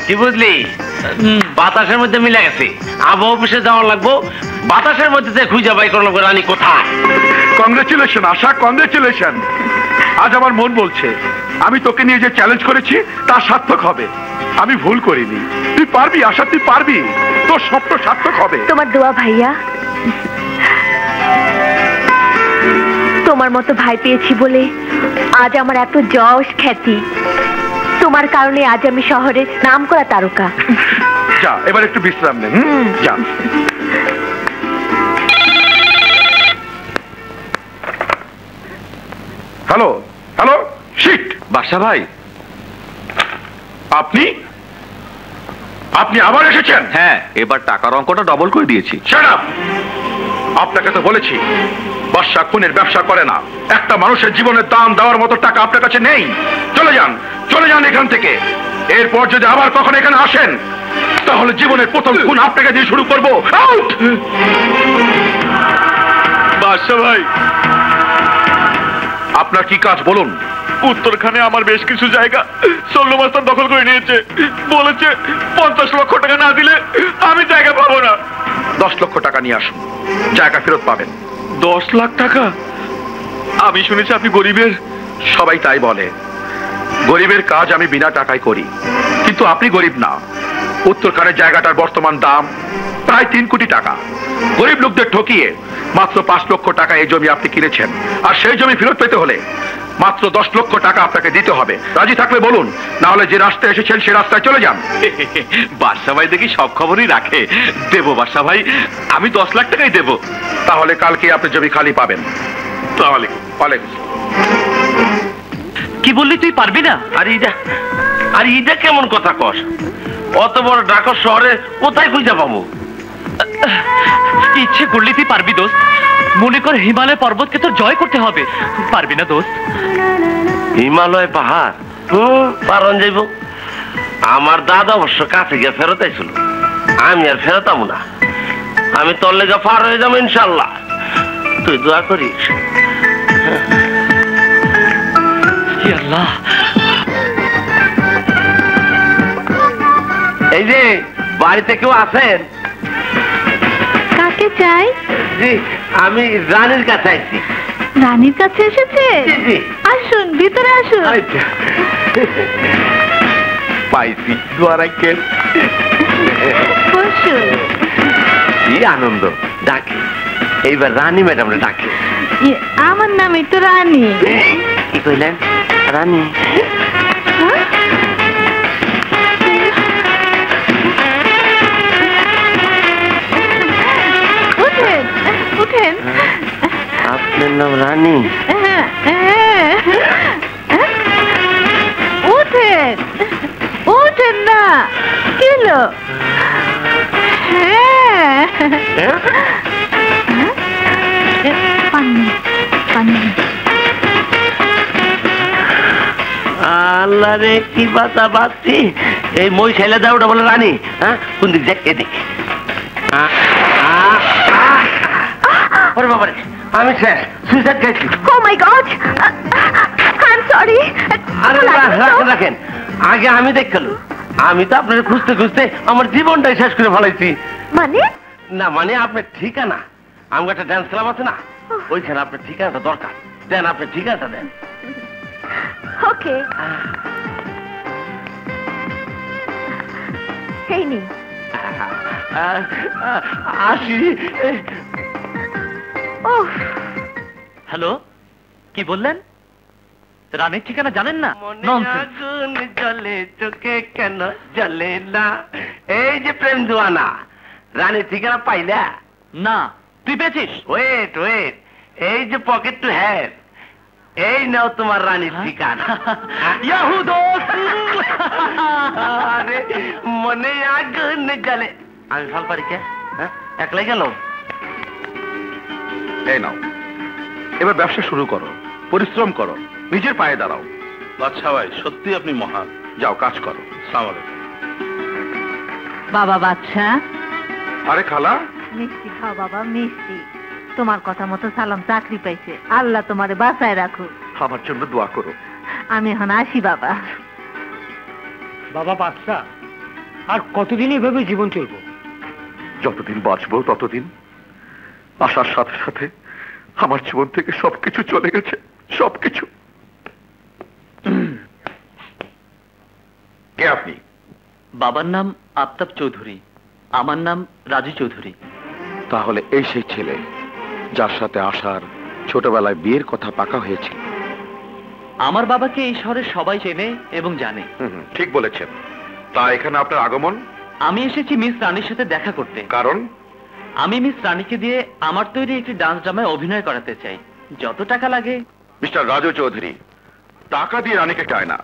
Speaker 5: কি বুঝলি? বাতাসের মধ্যে মিলে গেছে। আবহাওয়া অফিসে যাওয়া লাগবো, বাতাসের মধ্যে খুঁজে বাই করা লাগবো রানী কোথায়।
Speaker 1: কংগ্রেচুলেশন আশা, কংগ্রেচুলেশন। আজ আমার মন বলছে আমি তোকে নিয়ে যে চ্যালেঞ্জ করেছি তা সার্থক হবে। আমি ভুল করিনি, তুই পারবি আশা, তুই পারবি, তোর স্বপ্ন সার্থক হবে।
Speaker 3: তোমার দোয়া ভাইয়া, তোমার মতো ভাই পেয়েছি বলে আজ আমার এত যশ খ্যাতি। তোমার কারণে আজ আমি শহরে নাম করা তারকা।
Speaker 1: যা এবার একটু বিশ্রাম নেন। যা। Hello hello, sheet.
Speaker 6: বাদশা ভাই,
Speaker 1: আপনি আপনি আবার এসেছেন?
Speaker 6: হ্যাঁ, এবার টাকার অঙ্কটা ডবল করে দিয়েছি।
Speaker 1: Shut up! আপনাকে তো বলেছি বাদশা খুনের ব্যবসা করে না। একটা মানুষের জীবনের দাম দেওয়ার মতো টাকা আপনার কাছে নেই। চলে যান, চলে যান এখান থেকে। এরপর যদি আবার কখন এখানে আসেন তাহলে জীবনের প্রথম খুন আপনাকে দিয়ে শুরু করবো। আউট!
Speaker 6: বাদশা ভাই,
Speaker 1: আপনার কি কাজ বলুন?
Speaker 6: উত্তরখানে আমার বেশ কিছু জায়গা সল্লু মাস্টার দখল করে নিয়েছে। বলেছে 50 লক্ষ টাকা না দিলে আমি জায়গা পাবো না।
Speaker 1: 10 লক্ষ টাকা নিয়ে আসুন, জায়গা ফেরত পাবেন।
Speaker 6: 10 লাখ টাকা? আমি শুনেছি আপনি গরিবের।
Speaker 1: সবাই তাই বলে, গরিবের কাজ আমি বিনা টাকায় করি, কিন্তু আপনি গরিব না। উত্তরখানের জায়গাটার বর্তমান দাম প্রায় 3 কোটি টাকা। গরিব লোকদের ঠকিয়ে মাত্র 5 লক্ষ টাকা এই জমি আপনি কিনেছেন, আর সেই জমি ফেরত পেতে হলে মাত্র 10 লক্ষ টাকা আপনাকে দিতে হবে। রাজি থাকলে বলুন, না হলে যে রাস্তায় এসেছেন সে রাস্তায় চলে যান।
Speaker 6: বাদশা ভাই দেখি সব খবরই রাখে। দেবো বাদশা ভাই, আমি 10 লাখ টাকাই দেবো।
Speaker 1: তাহলে কালকে আপনি জমি খালি পাবেন।
Speaker 6: তাহলে
Speaker 8: কি বললি, তুই পারবি না?
Speaker 5: আর ইটা কেমন কথা কস? অত বড় ঢাকা শহরে কোথায় খুঁজে পাবো?
Speaker 8: ইচ্ছে করলে তুই পারবি দোস্ত। মনে কর হিমালয় পর্বতকে তোর জয় করতে হবে। পারবি না দোস্ত?
Speaker 5: হিমালয় পাহাড় পারন যাইব? আমার দাদা অবশ্য কাছে গিয়ে ফেরত আইছিল, আমি আর ফেরতাম না। আমি তোর লেগে পার হয়ে যাবো ইনশাল্লাহ, তুই দোয়া করিস।
Speaker 8: আল্লাহ,
Speaker 5: এই যে বাড়িতে কেউ আছেন?
Speaker 3: কাকে চাই?
Speaker 5: জি, আমি রানীর কাছে আইছি।
Speaker 3: রানীর কাছে এসেছে?
Speaker 5: জি।
Speaker 3: আসুন, ভিতরে আসুন।
Speaker 5: পাইছি দুয়ারাইকের।
Speaker 3: বসুন।
Speaker 5: কি আনন্দ! ডাকে এইবার রানী ম্যাডামরা ডাকে।
Speaker 3: আমার নামই তো রানী।
Speaker 5: কি কইলেন? রানী?
Speaker 3: উঠেন উঠেন।
Speaker 5: আপনার নাম রানী?
Speaker 3: উঠেন উঠেন না। কি হলো?
Speaker 5: আল্লাহ রে, কি বাতা বাতি! এই মই ছেলে দাও, ওটা বলে রানী। হ্যাঁ, কোন দিক দেখ, এদিক। বাবারে, আমি স্যার সুইসাইড করেছি।
Speaker 3: Oh my God! I'm sorry.
Speaker 5: আরে রাখেন, আগে আমি দেখলাম। আমি তো আপনার খুঁজতে খুঁজতে আমার জীবনটাই শেষ করে ফেলাইছি।
Speaker 3: মানে?
Speaker 5: না মানে আপনার ঠিকানা, আমার একটা ড্যান্স ক্লাব আছে না, ওইখানে আপনার ঠিকানাটা দরকার। দেন, আপনার ঠিকানাটা দেন।
Speaker 3: ওকে, এই নিন।
Speaker 5: আসি।
Speaker 8: হ্যালো, কি বললেন? রানীর ঠিকানা জানেন না?
Speaker 4: আগুন জ্বলে চোখে কেন জ্বলে না? এই যে প্রেম জোয়ানা, রানীর ঠিকানা পাইলা?
Speaker 8: না, তুই পেয়েছিস?
Speaker 4: ওয়েট ওয়েট, এই যে পকেট টু হ্যাভ, এই নাও তোমার রানীর ঠিকানা।
Speaker 8: ইয়াহু দোস্ত!
Speaker 4: আরে মনে আগুন জ্বলে। আমি ভাল পারি কে? হ্যাঁ, একলাই গেল।
Speaker 7: এই নাও, এবার ব্যবসা শুরু করো, পরিশ্রম করো, নিজের পায়ে দাঁড়াও।
Speaker 6: বাদশা ভাই, সত্যি আপনি মহান।
Speaker 7: যাও কাজ করো।
Speaker 6: আসসালামু আলাইকুম।
Speaker 2: বাবা বাদশা,
Speaker 7: আরে খালা,
Speaker 2: মিষ্টি খাও বাবা, মিষ্টি। তোমার কথা মতো সালাম চাকরি পাইছে, আল্লাহ তোমারে বাঁচায় রাখুক।
Speaker 7: আমার জন্য দোয়া করো।
Speaker 2: আমি এখন আসি বাবা।
Speaker 10: বাবা বাদশা, আর কতদিন এভাবে জীবন চলবো?
Speaker 7: যতদিন বাঁচবো ততদিন। আসার সাথে সাথে আমার জীবন থেকে সবকিছু চলে গেছে, সবকিছু। কে আপনি?
Speaker 8: বাবার নাম আফতাব চৌধুরী, আমার নাম রাজু চৌধুরী।
Speaker 7: তাহলে এই সেই ছেলে যার সাথে আসার ছোটবেলায় বিয়ের কথা পাকা হয়েছিল।
Speaker 8: আমার বাবাকে এই শহরে সবাই চেনে এবং জানে।
Speaker 7: ঠিক বলেছেন। তা এখানে আপনার আগমন?
Speaker 8: আমি এসেছি মিস রানীর সাথে দেখা করতে।
Speaker 7: কারণ?
Speaker 8: আমি মিস রানীকে দিয়ে আমার তৈরি একটি ডান্স ড্রামায় অভিনয় করাতে চাই। যত টাকা লাগে।
Speaker 7: মিস্টার রাজু চৌধুরী, টাকা দিয়ে রানীকে চায় না।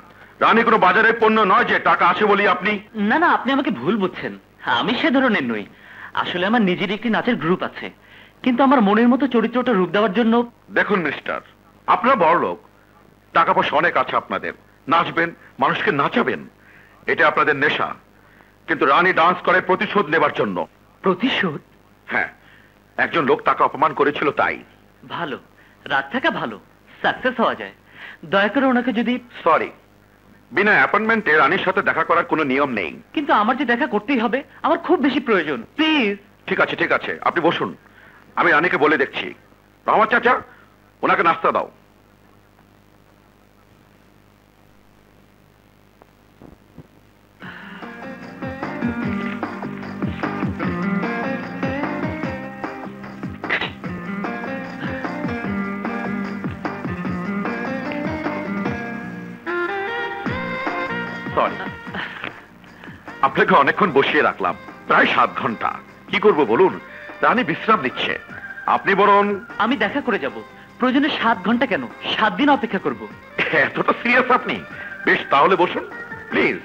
Speaker 7: রানী কোনো বাজারের পণ্য নয় যে টাকা আছে বলি আপনি।
Speaker 8: না না, আপনি আমাকে ভুল বুঝছেন। আমি সে ধরনের নই। আসলে আমার নিজের একটি নাচের গ্রুপ আছে, কিন্তু আমার মনের মতো চরিত্রটা রূপ দেওয়ার জন্য।
Speaker 7: দেখুন মিস্টার, আপনারা বড় লোক, টাকা পয়সা অনেক আছে আপনাদের, নাচবেন, মানুষকে নাচাবেন, এটা আপনাদের নেশা। কিন্তু রানী ডান্স করে প্রতিশোধ নেবার জন্য।
Speaker 8: প্রতিশোধ?
Speaker 7: হ্যাঁ, একজন লোক তাকে অপমান করেছিল তাই।
Speaker 8: ভালো, রাত থাকা ভালো, সাকসেস হওয়া যায়। দয়া করে ওনাকে যদি।
Speaker 7: সরি, বিনা অ্যাপয়েন্টমেন্টে রানীর সাথে দেখা করার কোনো নিয়ম নেই।
Speaker 8: কিন্তু আমার যে দেখা করতেই হবে, আমার খুব বেশি প্রয়োজন, প্লিজ।
Speaker 7: ঠিক আছে ঠিক আছে, আপনি বসুন, আমি রানীকে বলে দেখছি। রহমত চাচা, ওনাকে নাস্তা দাও। সরি, আপনাকে অনেকক্ষণ বসিয়ে রাখলাম, প্রায় 7 ঘন্টা। কি করব বলুন, রানী বিশ্রাম নিচ্ছে। আপনি বরং।
Speaker 8: আমি দেখা করে যাব, প্রয়োজনে 7 ঘন্টা কেন, 7 দিন অপেক্ষা করব।
Speaker 7: এতটা সিরিয়াস আপনি? বেশ, তাহলে বসুন প্লিজ।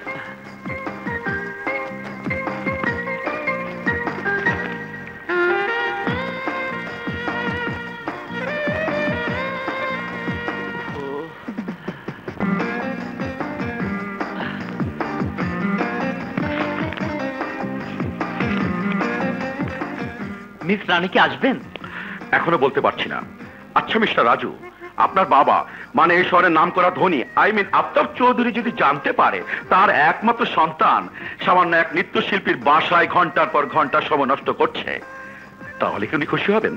Speaker 8: মিস রানী কি আসবেন?
Speaker 7: এখনো বলতে পারছি না। আচ্ছা মিস্টার রাজু, আপনার বাবা মানে এই শহরের নাম করা ধনী, আই মিন আফতাব চৌধুরী যদি জানতে পারে তার একমাত্র সন্তান সামান্য এক নৃত্যশিল্পীর বাসায় ঘন্টার পর ঘন্টা সময় নষ্ট করছে, তাহলে কি উনি খুশি হবেন?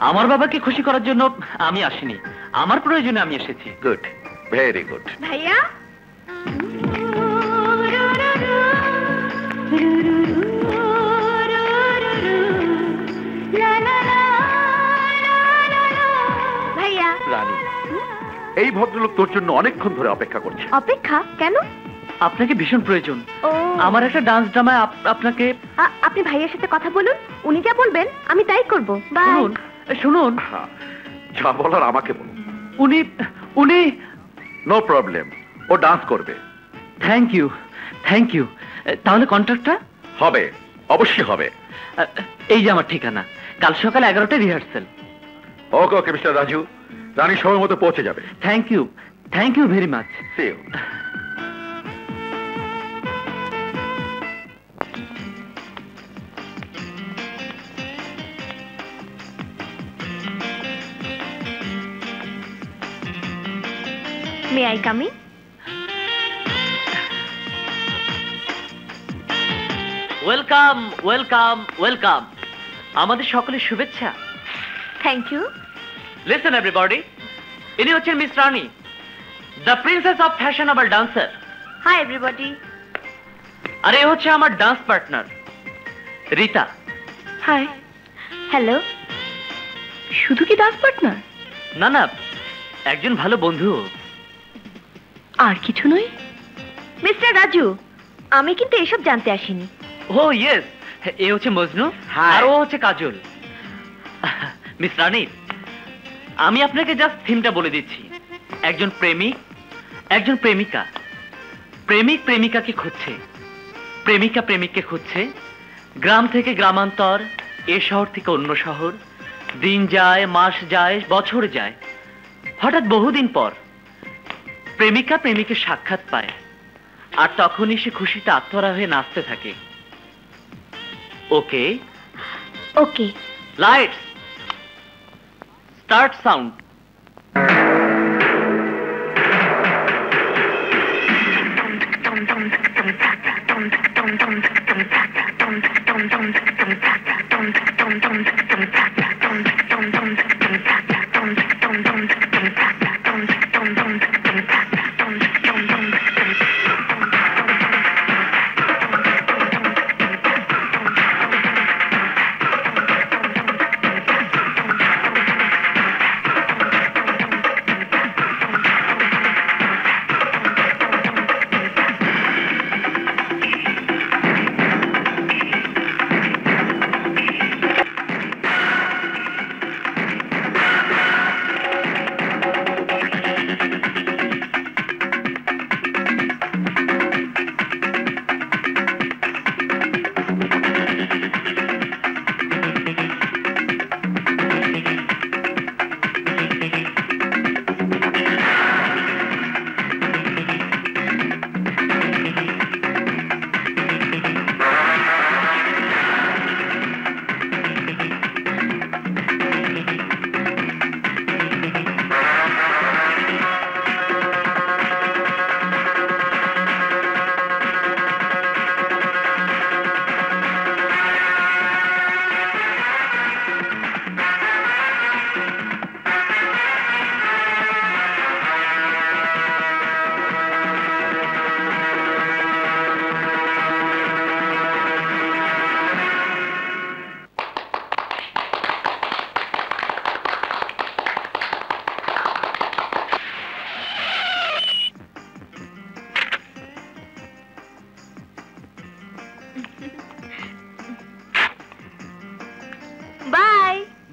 Speaker 8: আমার বাবাকে খুশি করার জন্য আমি আসিনি, আমার প্রয়োজনে আমি এসেছি।
Speaker 7: Good, very good.
Speaker 3: ভাইয়া, ভাইয়া।
Speaker 7: রানী, এই ভদ্রলোক তোর জন্য অনেকক্ষণ ধরে অপেক্ষা করছে।
Speaker 3: অপেক্ষা কেন?
Speaker 8: আপনাকে ভীষণ প্রয়োজন।
Speaker 3: ও,
Speaker 8: আমার একটা ডান্স ড্রামায় আপনাকে।
Speaker 3: আপনি ভাইয়ের সাথে কথা বলুন, উনি যা বলবেন আমি তাই করব। বাই।
Speaker 8: শুনুন শুনুন,
Speaker 7: যা বলার আমাকে বলুন।
Speaker 8: উনি উনি
Speaker 7: নো প্রবলেম, ও ডান্স করবে।
Speaker 8: Thank you, thank you. তাহলে কন্ট্রাক্টটা
Speaker 7: হবে, অবশ্যই হবে।
Speaker 8: এই যে আমার ঠিকানা, কাল সকাল 11টায় rehearsal.
Speaker 7: Okay okay mister Raju, Rani সময় মতো পৌঁছে যাবে।
Speaker 8: Thank you very much.
Speaker 7: See you.
Speaker 3: May I come in?
Speaker 8: Welcome welcome welcome, আমাদের সকলের শুভেচ্ছা।
Speaker 3: Thank you.
Speaker 8: লিসেন এভরিবডি, ইনি হচ্ছেন miss Rani, the princess of fashionable dancer.
Speaker 3: Hi everybody.
Speaker 8: আর এ হচ্ছে আমার dance partner Rita.
Speaker 3: Hi. Hello. শুধু কি ডান্স পার্টনার?
Speaker 8: না না, একজন ভালো বন্ধু।
Speaker 3: আর কিছু নয়? মিস্টার রাজু, আমি কিন্তু এসব জানতে আসিনি।
Speaker 8: ও ইয়েস, এ হচ্ছে মজনু আর ও হচ্ছে কাজল। মিস রানী, আমি আপনাকে জাস্ট থিমটা বলে দিচ্ছি। একজন প্রেমিক, একজন প্রেমিকা। প্রেমিক প্রেমিকাকে খুঁজছে, প্রেমিকা প্রেমিককে খুঁজছে। গ্রাম থেকে গ্রামান্তর, এ শহর থেকে অন্য শহর। দিন যায়, মাস যায়, বছর যায়। হঠাৎ বহুদিন পর প্রেমিকা প্রেমিকের সাক্ষাৎ পায়, আর তখনই সে খুশিতে আত্মহারা হয়ে নাচতে থাকে। Okay
Speaker 3: okay,
Speaker 8: lights start sound.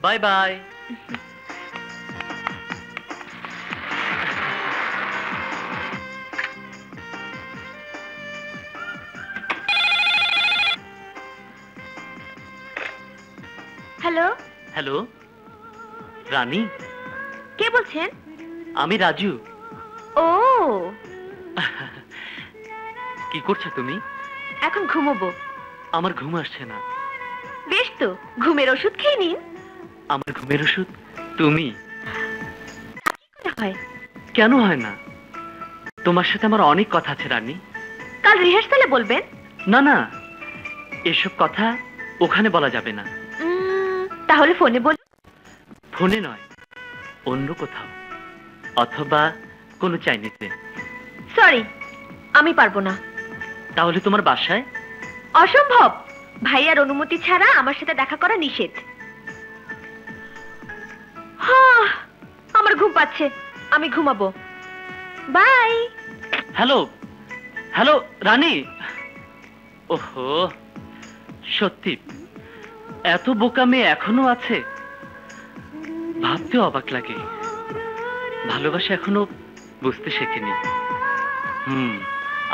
Speaker 8: Bye bye.
Speaker 3: Hello
Speaker 8: hello Rani,
Speaker 3: কে বলছেন?
Speaker 8: আমি রাজু।
Speaker 3: ও,
Speaker 8: কি করছো তুমি?
Speaker 3: এখন ঘুমোবো।
Speaker 8: আমার ঘুম আসছে না।
Speaker 3: বেশ তো, ঘুমের ওষুধ খেয়ে নিন।
Speaker 8: আমার ঘুমের ওষুধ তুমি?
Speaker 3: হয়
Speaker 8: কেন হয় না? তোমার সাথে আমার অনেক কথা আছে রানী।
Speaker 3: কাল রিহার্সালে বলবেন।
Speaker 8: না না, এসব কথা ওখানে বলা যাবে না।
Speaker 3: তাহলে ফোনে বল।
Speaker 8: ফোনে নয়, অন্য কোথাও, অথবা কোনো চাইনিজে।
Speaker 3: সরি, আমি পারবো না।
Speaker 8: তাহলে তোমার বাসায়?
Speaker 3: অসম্ভব, ভাইয়ার অনুমতি ছাড়া আমার সাথে দেখা করা নিষেধ। আমার ঘুম পাচ্ছে, আমি ঘুমাবো। বাই।
Speaker 8: হ্যালো হ্যালো রানী। ওহো, সত্যি এত বোকা মেয়ে এখনো আছে, ভাবতেও অবাক লাগে। ভালোবাসা এখনো বুঝতে শেখেনি।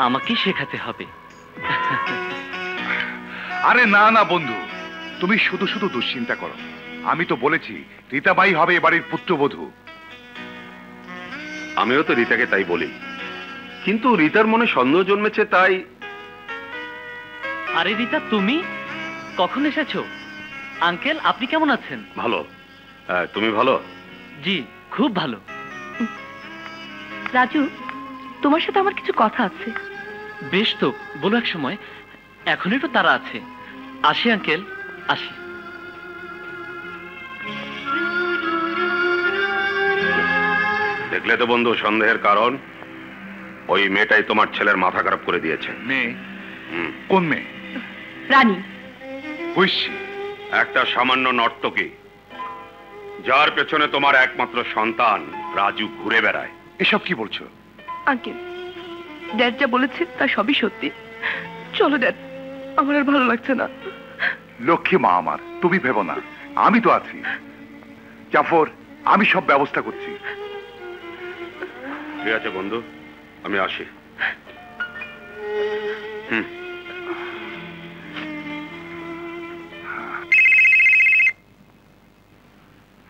Speaker 8: আমাকেই শেখাতে হবে।
Speaker 1: আরে না না বন্ধু, তুমি শুধু শুধু দুশ্চিন্তা করো। আমি তো বলেছি রীতাবাই হবে এবাড়ির পুত্রবধূ।
Speaker 7: আমিও তো রীতাকে তাই বলি, কিন্তু রীতার মনে সন্দেহ জন্মেছে তাই।
Speaker 8: আরে রীতা, তুমি কখন এসেছো? আঙ্কেল, আপনি কেমন আছেন?
Speaker 7: ভালো, তুমি ভালো?
Speaker 8: জি, খুব ভালো।
Speaker 3: রাজু, তোমার সাথে আমার কিছু কথা আছে।
Speaker 8: বেশ তো, বলো এক সময়। এখন একটু তারা আছে। আসি আঙ্কেল, আসি।
Speaker 7: দেখলে তো বন্ধু সন্দেহের কারণ। ওই মেয়েটাই তোমার ছেলের মাথা খারাপ করে দিয়েছে।
Speaker 1: মেয়ে? কোন মেয়ে?
Speaker 3: রানী।
Speaker 1: বুঝছি।
Speaker 7: একটা সামান্য নর্তকী।
Speaker 6: যার পেছনে তোমার একমাত্র সন্তান রাজু ঘুরে বেড়ায়।
Speaker 1: এসব কি বলছো?
Speaker 3: আঙ্কেল, ড্যাড যা বলেছে তা সবই সত্যি। চলো ড্যাড, আমার আর ভালো লাগছে না।
Speaker 1: লক্ষ্মী মা আমার, তুমি ভেবো না, আমি তো আছি। জাফর, আমি সব ব্যবস্থা করছি।
Speaker 6: ঠিক আছে বন্ধু, আমি আসি।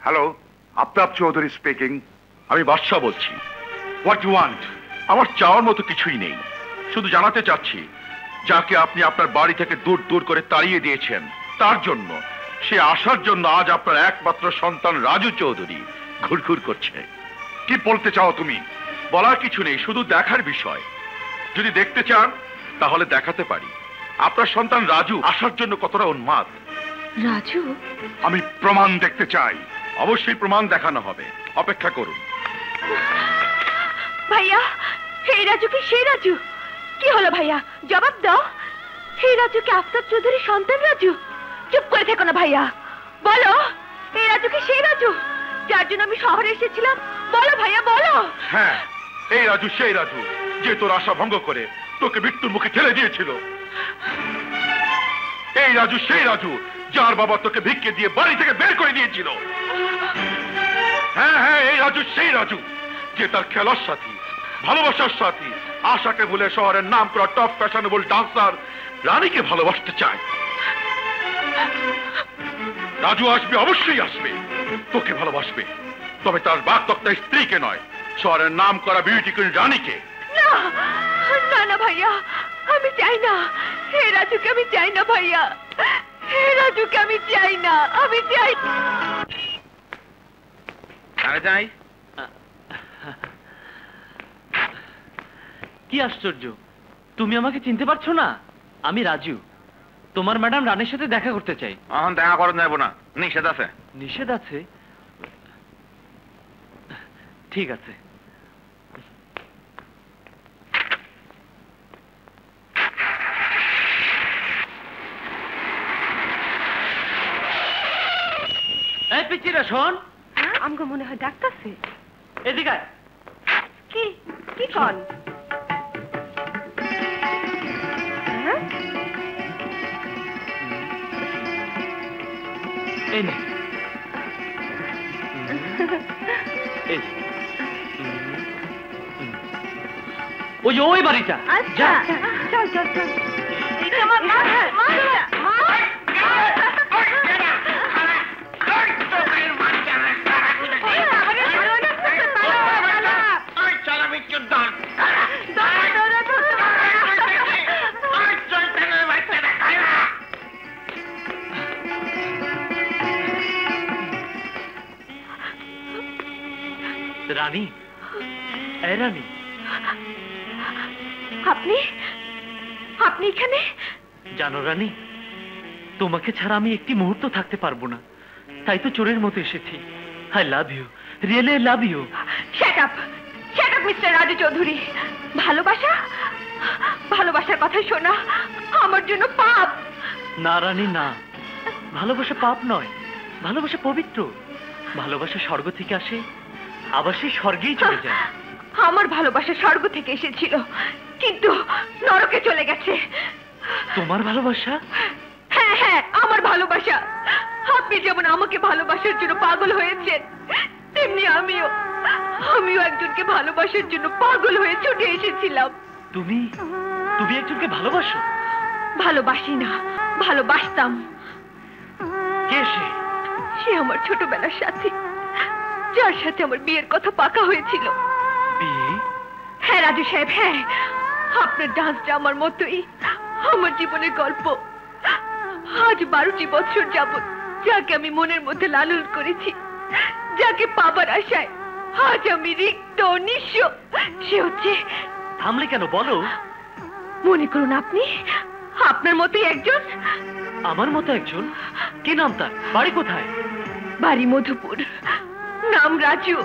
Speaker 1: Hello, Aftab Chowdhury speaking.
Speaker 7: আমি বাদশা বলছি। What you want? আমার চাওয়ার মতো কিছুই নেই, শুধু জানাতে চাচ্ছি যাকে আপনি আপনার বাড়ি থেকে দূর দূর করে তাড়িয়ে দিয়েছেন, তার জন্য, সে আসার জন্য আজ আপনার একমাত্র সন্তান রাজু চৌধুরী ঘুরঘুর করছে।
Speaker 1: কি বলতে চাও তুমি?
Speaker 7: বলার কিছু নেই, শুধু দেখার বিষয়। যদি দেখতে চান তাহলে দেখাতে পারি আপনার সন্তান রাজু আসার জন্য কতটা উন্মাদ।
Speaker 3: রাজু?
Speaker 1: আমি প্রমাণ দেখতে চাই।
Speaker 7: অবশ্যই প্রমাণ দেখানো হবে, অপেক্ষা করুন।
Speaker 3: ভাইয়া, এই রাজু কি সেই রাজু? কি হলো ভাইয়া, জবাব দাও। এই রাজু কি আফতাব চৌধুরীর সন্তান রাজু? চুপ করে থেকো না ভাইয়া, বলো এই রাজু কি সেই রাজু যার জন্য আমি শহরে এসেছিলাম? বলো ভাইয়া, বলো।
Speaker 7: হ্যাঁ, এই রাজু সেই রাজু যে তোর আশা ভঙ্গ করে তোকে মৃত্যুর মুখে ঠেলে দিয়েছিল। এই রাজু সেই রাজু যার বাবা তোকে ভিক্ষে দিয়ে বাড়ি থেকে বের করে দিয়েছিল। হ্যাঁ হ্যাঁ, এই রাজু সেই রাজু যে তার খেলার সাথী, ভালোবাসার সাথী আশাকে বলে শহরের নাম করা টপ ফ্যাশনেবল ডান্সার রানীকে ভালোবাসতে চায়। রাজু আসবে, অবশ্যই আসবে, তোকে ভালোবাসবে, তবে তার বাগদত্তা স্ত্রীকে নয়, শহরের নাম করা বিউটি কুইন রানীকে।
Speaker 3: না না না ভাইয়া, আমি চাই না, হে রাজুকে আমি চাই না ভাইয়া, হে রাজুকে আমি চাই না, আমি চাই।
Speaker 8: যাই। কি আশ্চর্য, তুমি আমাকে চিনতে পারছো না? আমি রাজু, তোমার ম্যাডাম রানীর সাথে দেখা করতে চাই।
Speaker 5: এখন দেখা করা যাবো না, নিষেধ আছে।
Speaker 8: নিষেধ আছে? ঠিক আছে। এই পিচ্চিরা শোন।
Speaker 3: আমগো মনে হয় ডাকতাছে।
Speaker 8: এদিকে আয়।
Speaker 3: কি কি কন?
Speaker 8: এই নে। এই। ওই বাড়িটা।
Speaker 3: আচ্ছা, চল চল চল। এটা আমার মা, মা মা।
Speaker 8: রানী, এই রানী,
Speaker 3: আপনি আপনি এখানে?
Speaker 8: জানো রানী, তোমাকে ছাড়া আমি একটি মুহূর্ত থাকতে পারবো না, তাই তো চোরের মতো এসেছি। I love you, really I love you.
Speaker 3: Shut up mister Raju Chowdhury. ভালোবাসা, ভালোবাসার কথা শোনা আমার জন্য পাপ।
Speaker 8: না রানী না, ভালোবাসা পাপ নয়, ভালোবাসা পবিত্র। ভালোবাসা স্বর্গ থেকে আসে, আবার সেই স্বর্গেই চলে যায়।
Speaker 3: আমার ভালোবাসা স্বর্গ থেকে এসেছিল, কিন্তু নরকে চলে গেছে।
Speaker 8: তোমার ভালোবাসা?
Speaker 3: হ্যাঁ হ্যাঁ, আমার ভালোবাসা। আপনি যেমন আমাকে ভালোবাসার জন্য পাগল হয়েছেন, তেমনি আমিও একজনকে ভালোবাসার জন্য পাগল হয়ে ছুটে এসেছিলাম।
Speaker 8: তুমি একজনকে ভালোবাসো?
Speaker 3: ভালোবাসি না, ভালোবাসতাম।
Speaker 8: কে সে?
Speaker 3: সে আমার ছোটবেলার সাথী, যার সাথে আমার বিয়ের কথা পাকা হয়েছিল।
Speaker 8: বিয়ে?
Speaker 3: হ্যাঁ রাজু সাহেব, হ্যাঁ। আপনার ডান্সটা আমার মতোই আমার জীবনের গল্প। আজ 12টি বছর যাবত যাকে আমি মনের মধ্যে লালন করেছি, যাকে পাবার আশায় আজ আমি রিক্ত নিঃস্ব, সে হচ্ছে।
Speaker 8: থামলে কেন, বলো।
Speaker 3: মনে করুন আপনি আপনার মতোই একজন।
Speaker 8: আমার মতো একজন? কি নাম তার? বাড়ি কোথায়?
Speaker 3: বাড়ি মধুপুর, নাম রাজু।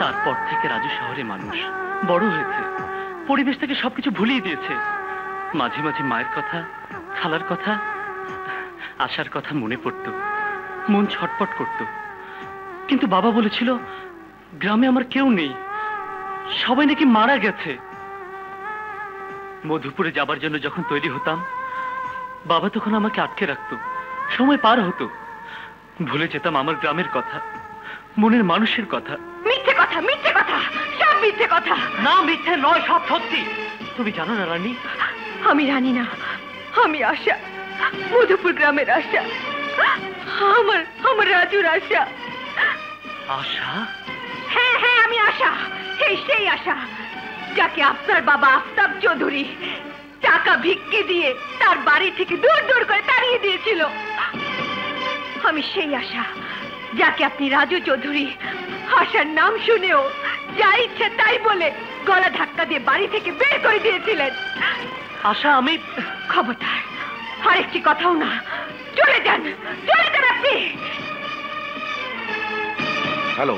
Speaker 8: তারপর থেকে রাজু শহরে মানুষ, বড় হয়েছে, পরিবেশ থেকে সবকিছু ভুলিয়ে দিয়েছে। মাঝে মাঝে মায়ের কথা, খালার কথা, আশার কথা মনে পড়তো, মন ছটপট করত। কিন্তু বাবা বলেছিল গ্রামে আমার কেউ নেই, সবাই নাকি মারা গেছে। মধুপুরে যাবার জন্য যখন তৈরি হতাম, বাবা তখন আমাকে আটকে রাখতো। সময় পার হতো, ভুলে যেতাম আমার গ্রামের কথা, মনের মানুষের কথা।
Speaker 3: মিথ্যে কথা, মিথ্যে কথা, সব মিথ্যে কথা।
Speaker 8: না, মিথ্যে নয়, সব সত্যি। তুমি জানো না রানী?
Speaker 3: আমি রানী না, আমি আশা, মধুপুর গ্রামের আশা, আমার রাজুর আশা।
Speaker 8: আশা?
Speaker 3: হ্যাঁ হ্যাঁ, আমি আশা, সেই আশা যাকে আপনার বাবা আফতাব চৌধুরী টাকা ভিক্ষে দিয়ে তার বাড়ি থেকে দূর দূর করে তাড়িয়ে দিয়েছিল। আমি সেই আশা যাকে আপনি রাজু চৌধুরী আশার নাম শুনেও যা ইচ্ছে তাই বলে গলা ধাক্কা দিয়ে বাড়ি থেকে বের করে দিয়েছিলেন।
Speaker 8: আশা, আমি
Speaker 3: খবরদার আরেকটি কথাও না, চলে যান, চলে যান আপনি।
Speaker 7: হ্যালো,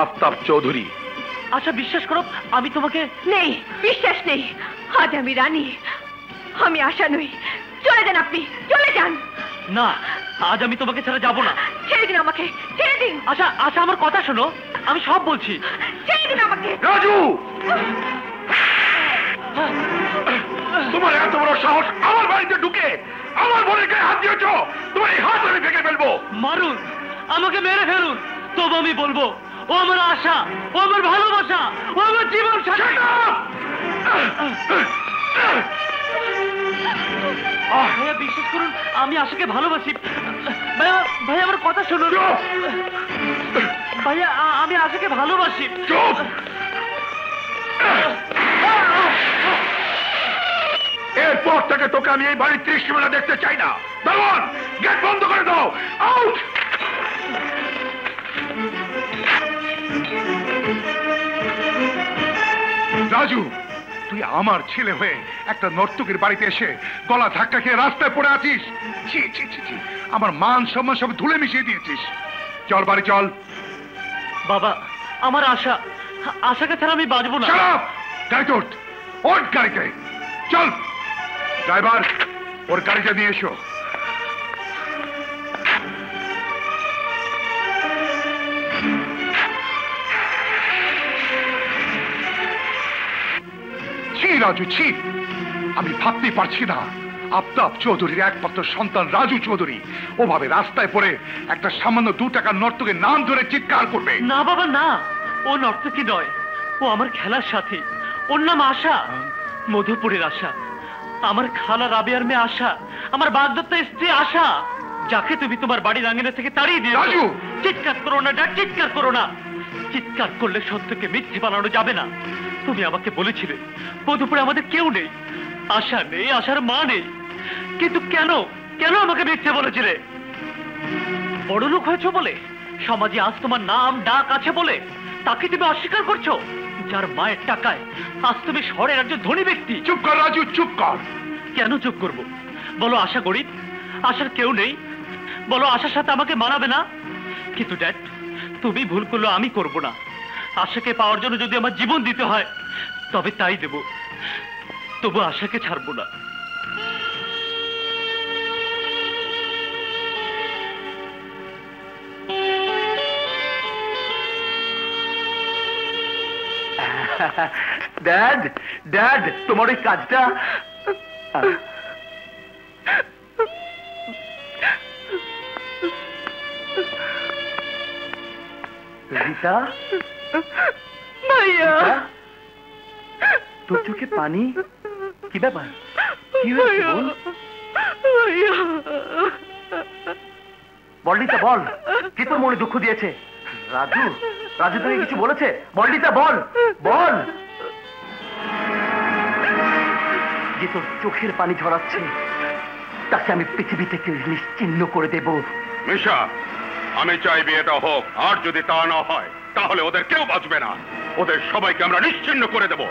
Speaker 7: আফতাব চৌধুরী।
Speaker 8: আশা, বিশ্বাস করো, আমি তোমাকে...
Speaker 3: নেই, বিশ্বাস নেই। আজ আমি রানী, আমি আশা নই। চলে যান আপনি, চলে যান।
Speaker 8: না, আজ আমি তোমাকে ছাড়া যাবো না।
Speaker 3: ছেড়ে দিন আমাকে, ছেড়ে দিন।
Speaker 8: আশা, আশা, আমার কথা শোনো, আমি সব বলছি।
Speaker 3: ছেড়ে দিন আমাকে।
Speaker 7: রাজু, তোমার এত বড় সাহস আমার বাড়িতে ঢুকে আমার বোনের গায়ে হাত দিয়েছ? তোমার এই হাত আমি ভেঙে ফেলবো।
Speaker 8: মারুন, আমাকে মেরে ফেলুন, তবু আমি বলবো ও আমার আশা, ও আমার ভালোবাসা, ও আমার জীবন সাথী। ভাইয়া, বিশ্বাস করুন, আমি আশাকে ভালোবাসি। ভাইয়া, ভাইয়া, আমার কথা শুনুন। ভাইয়া, আমি আশাকে ভালোবাসি।
Speaker 7: এরপর থেকে তোকে আমি এই বাড়ির দৃশ্যমেলা দেখতে চাই না। দারোয়ান, গেট বন্ধ করে দাও। আউট!
Speaker 1: রাজু, তুই আমার ছেলে হয়ে একটা নর্তকীর বাড়িতে এসে গলা ধাক্কা খেয়ে রাস্তায় পড়ে আছিস। ছি ছি ছি ছি, আমার মান সম্মান সব ধুলে মিশিয়ে দিয়েছিস। চল বাড়ি চল।
Speaker 8: বাবা, আমার আশা, আশাকে ছাড়া আমি বাঁচবো না।
Speaker 1: গাড়িতে ওঠ, ওঠ গাড়িতে, চল। ড্রাইভার, ওর গাড়িটা নিয়ে এসো। ছি রাজু, ছি, আমি ভাবতে পারছি না আফতাব চৌধুরীর একমাত্র সন্তান রাজু চৌধুরী ওভাবে রাস্তায় পড়ে একটা সামান্য 2 টাকার নর্তকের নাম ধরে চিৎকার করবে।
Speaker 8: না বাবা, না, ও নর্তকী নয়, ও আমার খেলার সাথী। ওর নাম আশা, মধুপুরের আশা, আমার খালা রাবেয়ার মেয়ে আশা, আমার বাগদত্তা স্ত্রী আশা, যাকে তুমি তোমার বাড়ির আঙিনা থেকে তাড়িয়ে দিয়েছো।
Speaker 1: রাজু,
Speaker 8: চিৎকার করো না ড্যাড, চিৎকার করো না। চিৎকার করলে সত্যকে মিথ্যে বানানো যাবে না। তুমি আমাকে বলেছিলে মধুপুরে আমাদের কেউ নেই, আশা নেই, আশার মা নেই। কিন্তু কেন, কেন আমাকে মিথ্যে বলেছিলে? বড় লোক হয়েছো বলে, সমাজে আজ তোমার নাম ডাক আছে বলে তাকে তুমি অস্বীকার করছো? যার মায়ের টাকায় আজ তুমি শহরের একজন ধনী ব্যক্তি।
Speaker 1: চুপ কর রাজু, চুপ কর।
Speaker 8: কেন চুপ করবো? বলো আশা গরিব, আশার কেউ নেই, বলো আশার সাথে আমাকে মানাবে না। কিন্তু ড্যাড, তুমি ভুল করলো, আমি করব না। আশাকে পাওয়ার জন্য যদি আমার জীবন দিতে হয় তবে তাই দেব, তবু আশাকে ছাড়বো না।
Speaker 4: ড্যাড, ড্যাড, তোমার ওই কাজটা... রীতা,
Speaker 3: ভাইয়া,
Speaker 4: তোর চোখে পানি? কি ব্যাপার? কি হয়েছে বল? বল রীতা, বল, কি তোর মনে দুঃখ দিয়েছে? রাজু, রাজু তোকে কিছু বলেছে? বল রীতা, বল, বল। যে তোর চোখের পানি ঝরাচ্ছে তাকে আমি পৃথিবী থেকে নিশ্চিহ্ন করে দেব।
Speaker 7: মিশা, আমি চাই বিয়েটা হোক, আর যদি তা না হয় তাহলে ওদের কেউ বাঁচবে না। ওদের সবাইকে আমরা নিশ্চিহ্ন করে দেব।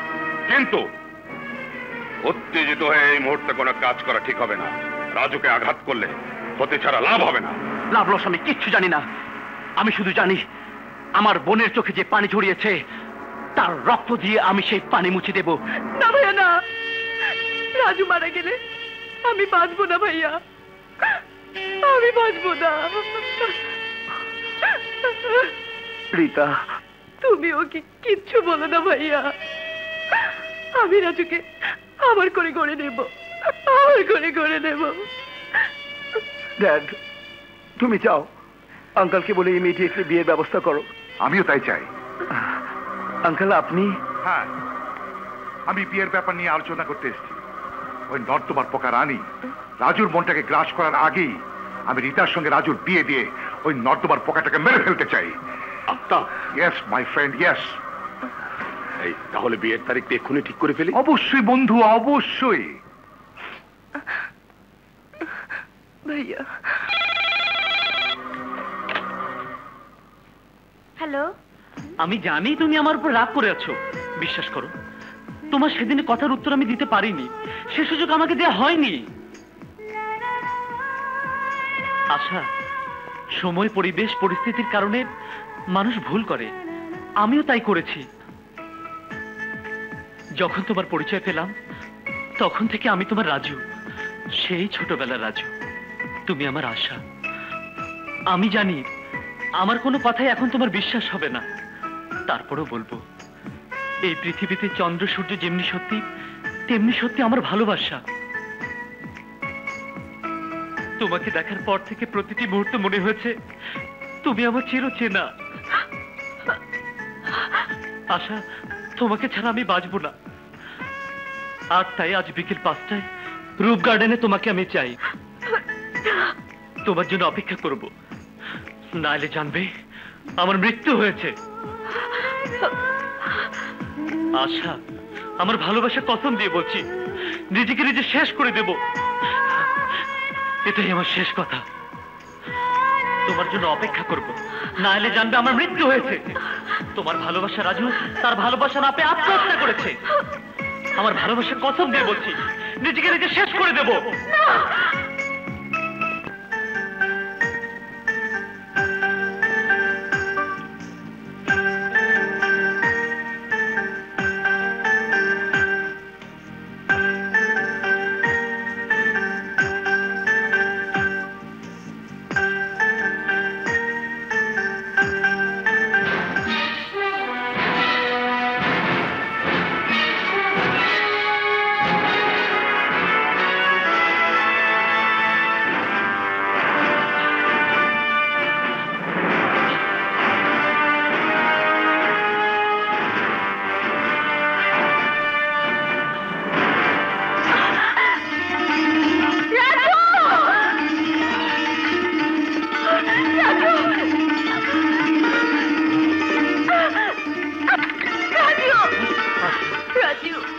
Speaker 7: কিন্তু উত্তেজিত হয়ে এই মুহূর্তে কোনো কাজ করা ঠিক হবে না। রাজুকে আঘাত করলে ক্ষতি ছাড়া লাভ হবে না।
Speaker 4: লাভ লস আমি কিচ্ছু জানি না। আমি শুধু জানি আমার বোনের চোখে যে পানি ঝরিয়েছে
Speaker 5: তার রক্ত দিয়ে আমি সেই পানি মুছে দেব।
Speaker 3: না ভাইয়া না, রাজু মারা গেলে আমি বাঁচবো না ভাইয়া, আমি বাঁচবো না।
Speaker 4: রীতা,
Speaker 3: তুমি ওকে কিচ্ছু বলো না ভাইয়া, আমি রাজুকে আমার করে গড়ে নেব, আমার করে গড়ে নেব।
Speaker 4: ড্যাড, তুমি যাও, আঙ্কেলকে বলে ইমিডিয়েটলি বিয়ের ব্যবস্থা করো।
Speaker 1: আমিও তাই চাই।
Speaker 4: আঙ্কেল, আপনি?
Speaker 1: হ্যাঁ, আমি বিয়ের ব্যাপার নিয়ে আলোচনা করতে এসেছি। ওই নর্দমার পোকা রানী রাজুর মনটাকে গ্রাস করার আগেই আমি রীতার সঙ্গে রাজুর বিয়ে দিয়ে ওই নর্দমার পোকাটাকে মেরে ফেলতে চাই। Yes my friend, yes.
Speaker 7: তাহলে বিয়ের তারিখটা এক্ষুনি ঠিক করে ফেলি।
Speaker 1: অবশ্যই বন্ধু, অবশ্যই।
Speaker 3: ভাইয়া। হ্যালো।
Speaker 8: আমি জানি তুমি আমার উপর রাগ করে আছো। বিশ্বাস করো, তোমার সেদিনের কথার উত্তর আমি দিতে পারিনি, সে সুযোগ আমাকে দেওয়া হয়নি। আশা, সময়, পরিবেশ, পরিস্থিতির কারণে মানুষ ভুল করে, আমিও তাই করেছি। যখন তোমার পরিচয় পেলাম তখন থেকে আমি তোমার রাজু, সেই ছোটবেলার রাজু। তুমি আমার আশা। আমি জানি আমার কোনো কথাই এখন তোমার বিশ্বাস হবে না, তারপরেও বলবো, এই পৃথিবীতে চন্দ্র সূর্য যেমনি সত্যি তেমনি সত্যি আমার ভালোবাসা। তোমাকে দেখার পর থেকে প্রতিটি মুহূর্তে মনে হয়েছে তুমি আমার চিরচেনা। আশা, তোমাকে ছাড়া আমি বাঁচবো না। আর তাই আজ বিকেল 5টায় রূপ গার্ডেনে তোমাকে আমি চাই। তোমার জন্য অপেক্ষা করব, নাইলে জানবে আমার মৃত্যু হয়েছে। আশা, আমার ভালোবাসা কসম দিয়ে বলছি, নিজেকে নিজে শেষ করে দেব। এটাই আমার শেষ কথা। তোমার জন্য অপেক্ষা করব, নাইলে জানবে আমার মৃত্যু হয়েছে। তোমার ভালোবাসা রাজু তার ভালোবাসা না পেয়ে আত্মহত্যা করেছে। আমার ভালোবাসা কসম দিয়ে বলছি, নিজেকে নিজে শেষ করে দেব।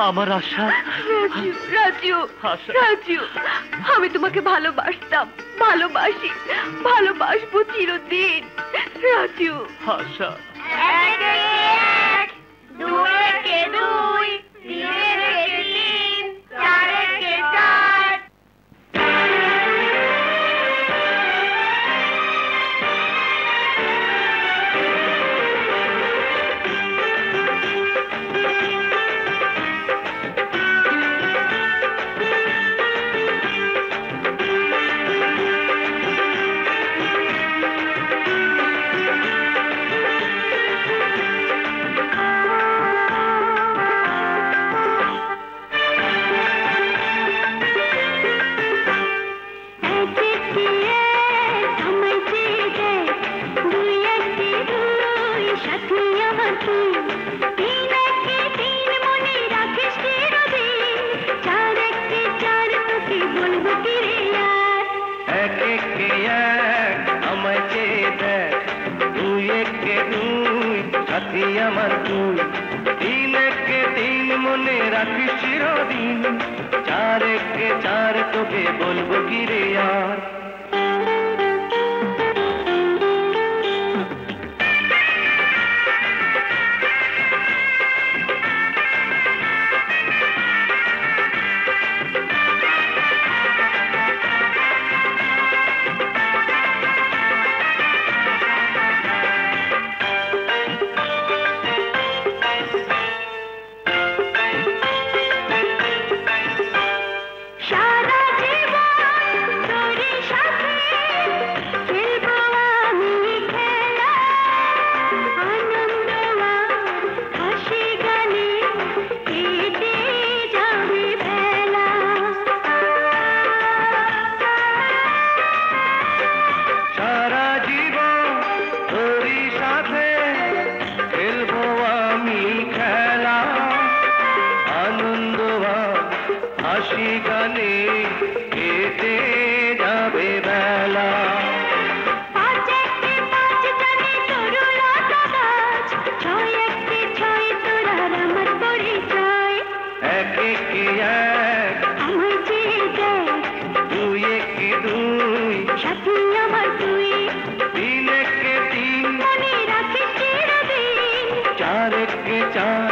Speaker 8: আমার আশা।
Speaker 3: রাজু, রাজু, রাজু, আমি তোমাকে ভালোবাসতাম, ভালোবাসি, ভালোবাসবো চিরদিন। রাজু।
Speaker 8: আশা।
Speaker 9: আমার তুই, দিন একে দিন মনে রাখিস চিরদিন, চার একে চার তোকে বলবো কি রে আর। হাসি গানে কেটে যাবে বেলা। এক একে এক দুই একে দুই তিন একে তিন চার একে চার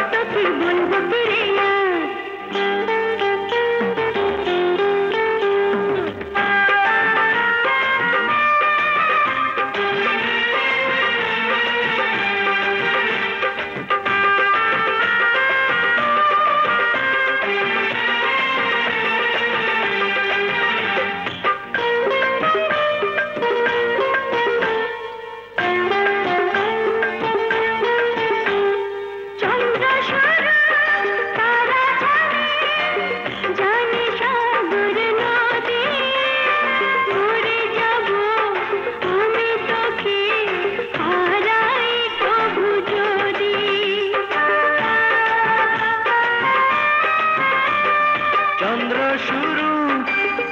Speaker 9: চন্দ্র শুরু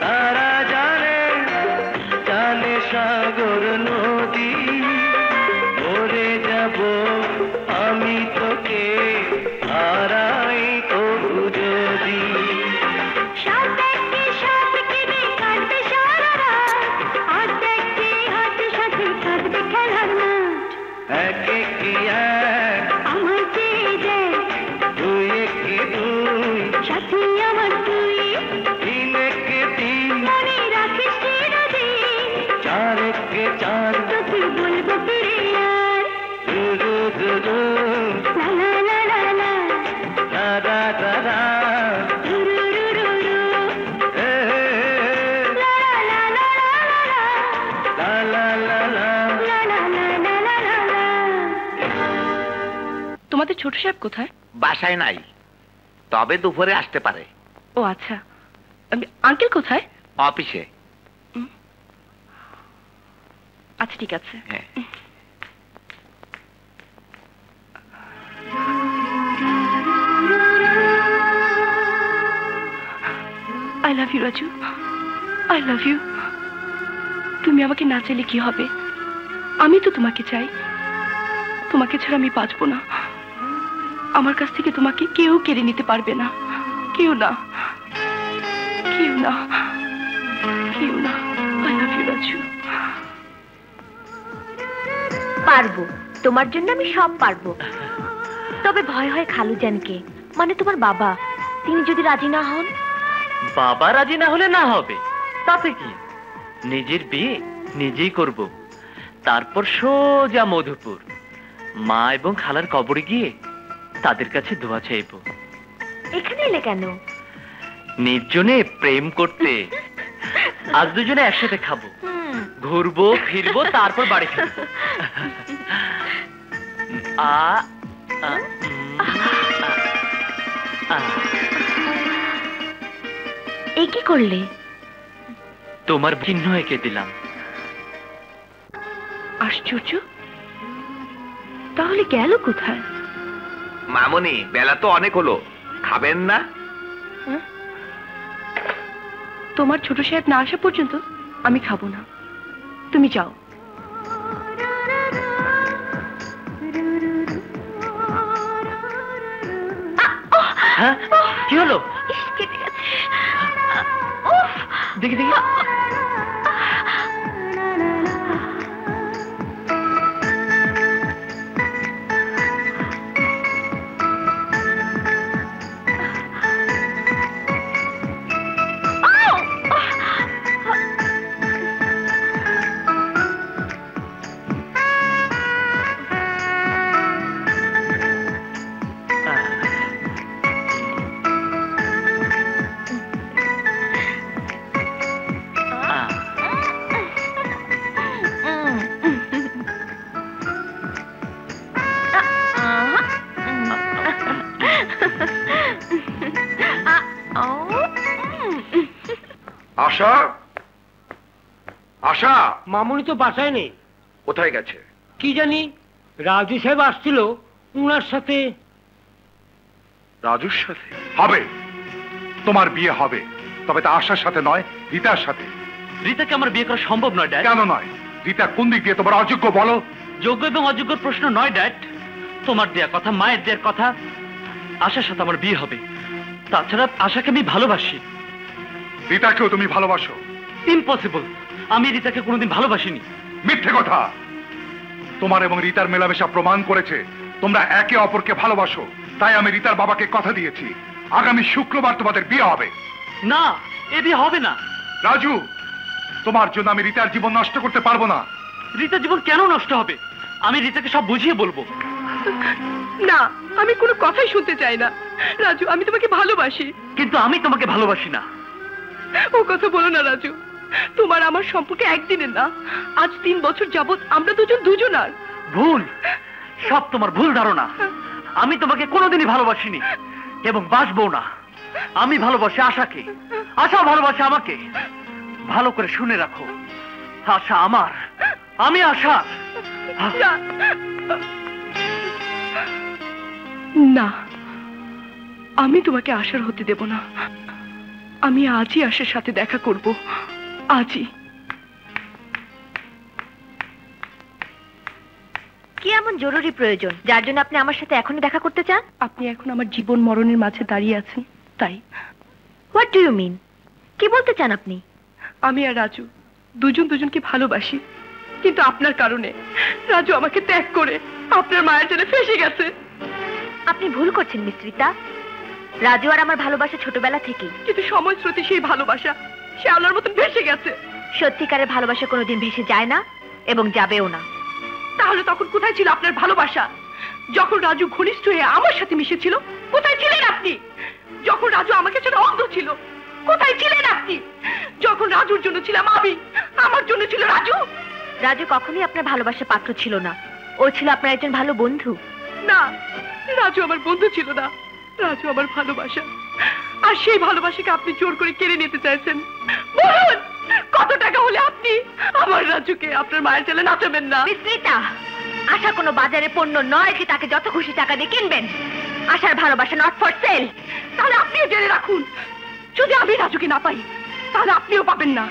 Speaker 9: তারা জানে জানে সাগর নদী মরে যাব আমি তোকে হারাই তবু যদি এক একে এক দুই একে দুই তিন একে তিন চার একে চার দু দু দু দু দা দা দা দা হে হে লা লা লা লা।
Speaker 3: তোমাদের ছোট সাহেব কোথায়?
Speaker 4: বাসায় নাই, তবে দুপুরে আসতে পারে।
Speaker 3: ও আচ্ছা, আঙ্কেল কোথায়?
Speaker 4: অফিসে।
Speaker 3: আচ্ছা ঠিক আছে।
Speaker 4: হ্যাঁ।
Speaker 3: I love you Raju, I love you. তুমি আমাকে না চাইলে কি হবে? আমি তো তোমাকে চাই। তোমাকে ছাড়া আমি বাঁচবো না। আমার কাছ থেকে তোমাকে কেউ কেড়ে নিতে পারবে না, কেউ না, কেউ না, কেউ না। I love you Raju.
Speaker 11: পারবো, তোমার জন্য আমি সব পারবো। তবে ভয় হয় খালুজানকে, মানে তোমার বাবা। তিনি যদি রাজি না হন?
Speaker 8: বাবা রাজি না হলে না হবে, তাতে কি? নিজের বিয়ে নিজেই করব, তারপর সোজা মধুপুর মা এবং খালার কবরে গিয়ে তাদের কাছে দোয়া চাইব।
Speaker 11: এখানে এলে কেন?
Speaker 8: নির্জনে প্রেম করতে। আজ দুজনে একসাথে খাবো, ঘুরবো ফিরবো, তারপর বাড়ি ফিরবো।
Speaker 11: এ কি করলে?
Speaker 8: তোমার চিহ্ন এঁকে দিলাম।
Speaker 3: আশ্চর্য, তাহলে গেল কোথায়?
Speaker 4: মামুনি, বেলা তো অনেক হলো, খাবেন না?
Speaker 3: তোমার ছোট সাহেব না আসা পর্যন্ত আমি খাবো না। তুমি যাও।
Speaker 8: হ্যাঁ, কি হলো? দেখি দেখি।
Speaker 7: আশা, আশা।
Speaker 10: মামুনি তো বাসায় নেই।
Speaker 7: কোথায় গেছে?
Speaker 10: কি জানি, রাজু সাহেব আসছিল, উনার সাথে।
Speaker 7: রাজুর সাথে হবে?
Speaker 1: তোমার বিয়ে হবে, তবে তা আশার সাথে নয়, রীতার সাথে।
Speaker 8: রীতাকে আমার বিয়ে করা সম্ভব নয় ড্যাড।
Speaker 1: কেন নয়? রীতা কোন দিক দিয়ে তোমার অযোগ্য বলো?
Speaker 8: যোগ্য এবং অযোগ্যর প্রশ্ন নয় ড্যাড, তোমার দেয়া কথা, মায়ের দেয়ার কথা। আশার সাথে আমার বিয়ে হবে, তাছাড়া আশাকে আমি ভালোবাসি।
Speaker 1: রীতাকেও তুমি ভালোবাসো?
Speaker 8: ইম্পসিবল, আমি রীতাকে কোনোদিন ভালোবাসিনি।
Speaker 1: মিথ্যে কথা। তোমার এবং রীতার মেলামেশা প্রমাণ করেছে তোমরা একে অপরকে ভালোবাসো। তাই আমি রীতার বাবাকে কথা দিয়েছি আগামী শুক্রবার তোমাদের বিয়ে হবে।
Speaker 8: না, এ বিয়ে হবে না।
Speaker 1: রাজু, তোমার জন্য আমি রীতার জীবন নষ্ট করতে পারবো না।
Speaker 8: রীতার জীবন কেন নষ্ট হবে? আমি রীতাকে সব বুঝিয়ে বলবো।
Speaker 12: না, আমি কোনো কথাই শুনতে চাই না। রাজু, আমি তোমাকে ভালোবাসি।
Speaker 8: কিন্তু আমি তোমাকে ভালোবাসি না।
Speaker 12: ও কথা বলো না রাজু। তোমার আমার সম্পর্কে একদিনের না, আজ 3 বছর যাবত আমরা দুজনার।
Speaker 8: ভুল, সব তোমার ভুল ধারণা। আমি তোমাকে কোনোদিনই ভালোবাসিনি এবং বাসবো না। আমি ভালোবাসি আশাকে, আশাও ভালোবাসে আমাকে। ভালো করে শুনে রাখো, আশা আমার, আমি আশা।
Speaker 12: না, আমি তোমাকে আশার হতে দেব না। আমি আজই আশার সাথে দেখা করব, আজই।
Speaker 11: কি এমন জরুরি প্রয়োজন যার জন্য আপনি আমার সাথে এখনই দেখা করতে চান?
Speaker 12: আপনি এখন আমার জীবন মরণের মাঝে দাঁড়িয়ে আছেন, তাই।
Speaker 11: What do you mean? কি বলতে চান আপনি?
Speaker 12: আমি আর রাজু দুজনকে ভালোবাসি, কিন্তু আপনার কারণে রাজু আমাকে ত্যাগ করে আপনার মায়ের জন্য ফেসে গেছে।
Speaker 11: আপনি ভুল করছেন মিস রীতা। রাজু আর আমার ভালোবাসা ছোটবেলা থেকেই,
Speaker 12: কিন্তু সময় স্রোতে সেই ভালোবাসা সে আলোর মতন ভেসে গেছে।
Speaker 11: সত্যিকারের ভালোবাসা কোনোদিন ভেসে যায় না এবং যাবেও না।
Speaker 12: তাহলে তখন কোথায় ছিল আপনার ভালোবাসা? যখন রাজু ঘনিষ্ঠ হয়ে আমার সাথে মিশেছিল, কোথায় ছিলেন আপনি? যখন রাজু আমাকে ছেড়ে অন্ধ ছিল, কোথায় ছিলেন আপনি? যখন রাজুর জন্য ছিলাম আমি, আমার জন্য ছিল রাজু।
Speaker 11: রাজু কখনোই আপনার ভালোবাসার পাত্র ছিল না, ও ছিল আপনার একজন ভালো বন্ধু।
Speaker 12: না, রাজু আমার বন্ধু ছিল না, রাজু আমার ভালোবাসা। আর সেই ভালোবাসাকে আপনি জোর করে কেড়ে নিতে চাইছেন। বলুন, কত টাকা হলে আপনি আমার রাজুকে আপনার মায়ের ছেলে নাচাবেন না?
Speaker 11: মিস রীতা, আশা কোনো বাজারে পণ্য নয় যে তাকে যত খুশি টাকা দিয়ে কিনবেন। আশার ভালোবাসা নট ফর সেল।
Speaker 12: তাহলে আপনিও জেনে রাখুন, যদি আমি রাজুকে না পাই তাহলে আপনিও পাবেন না।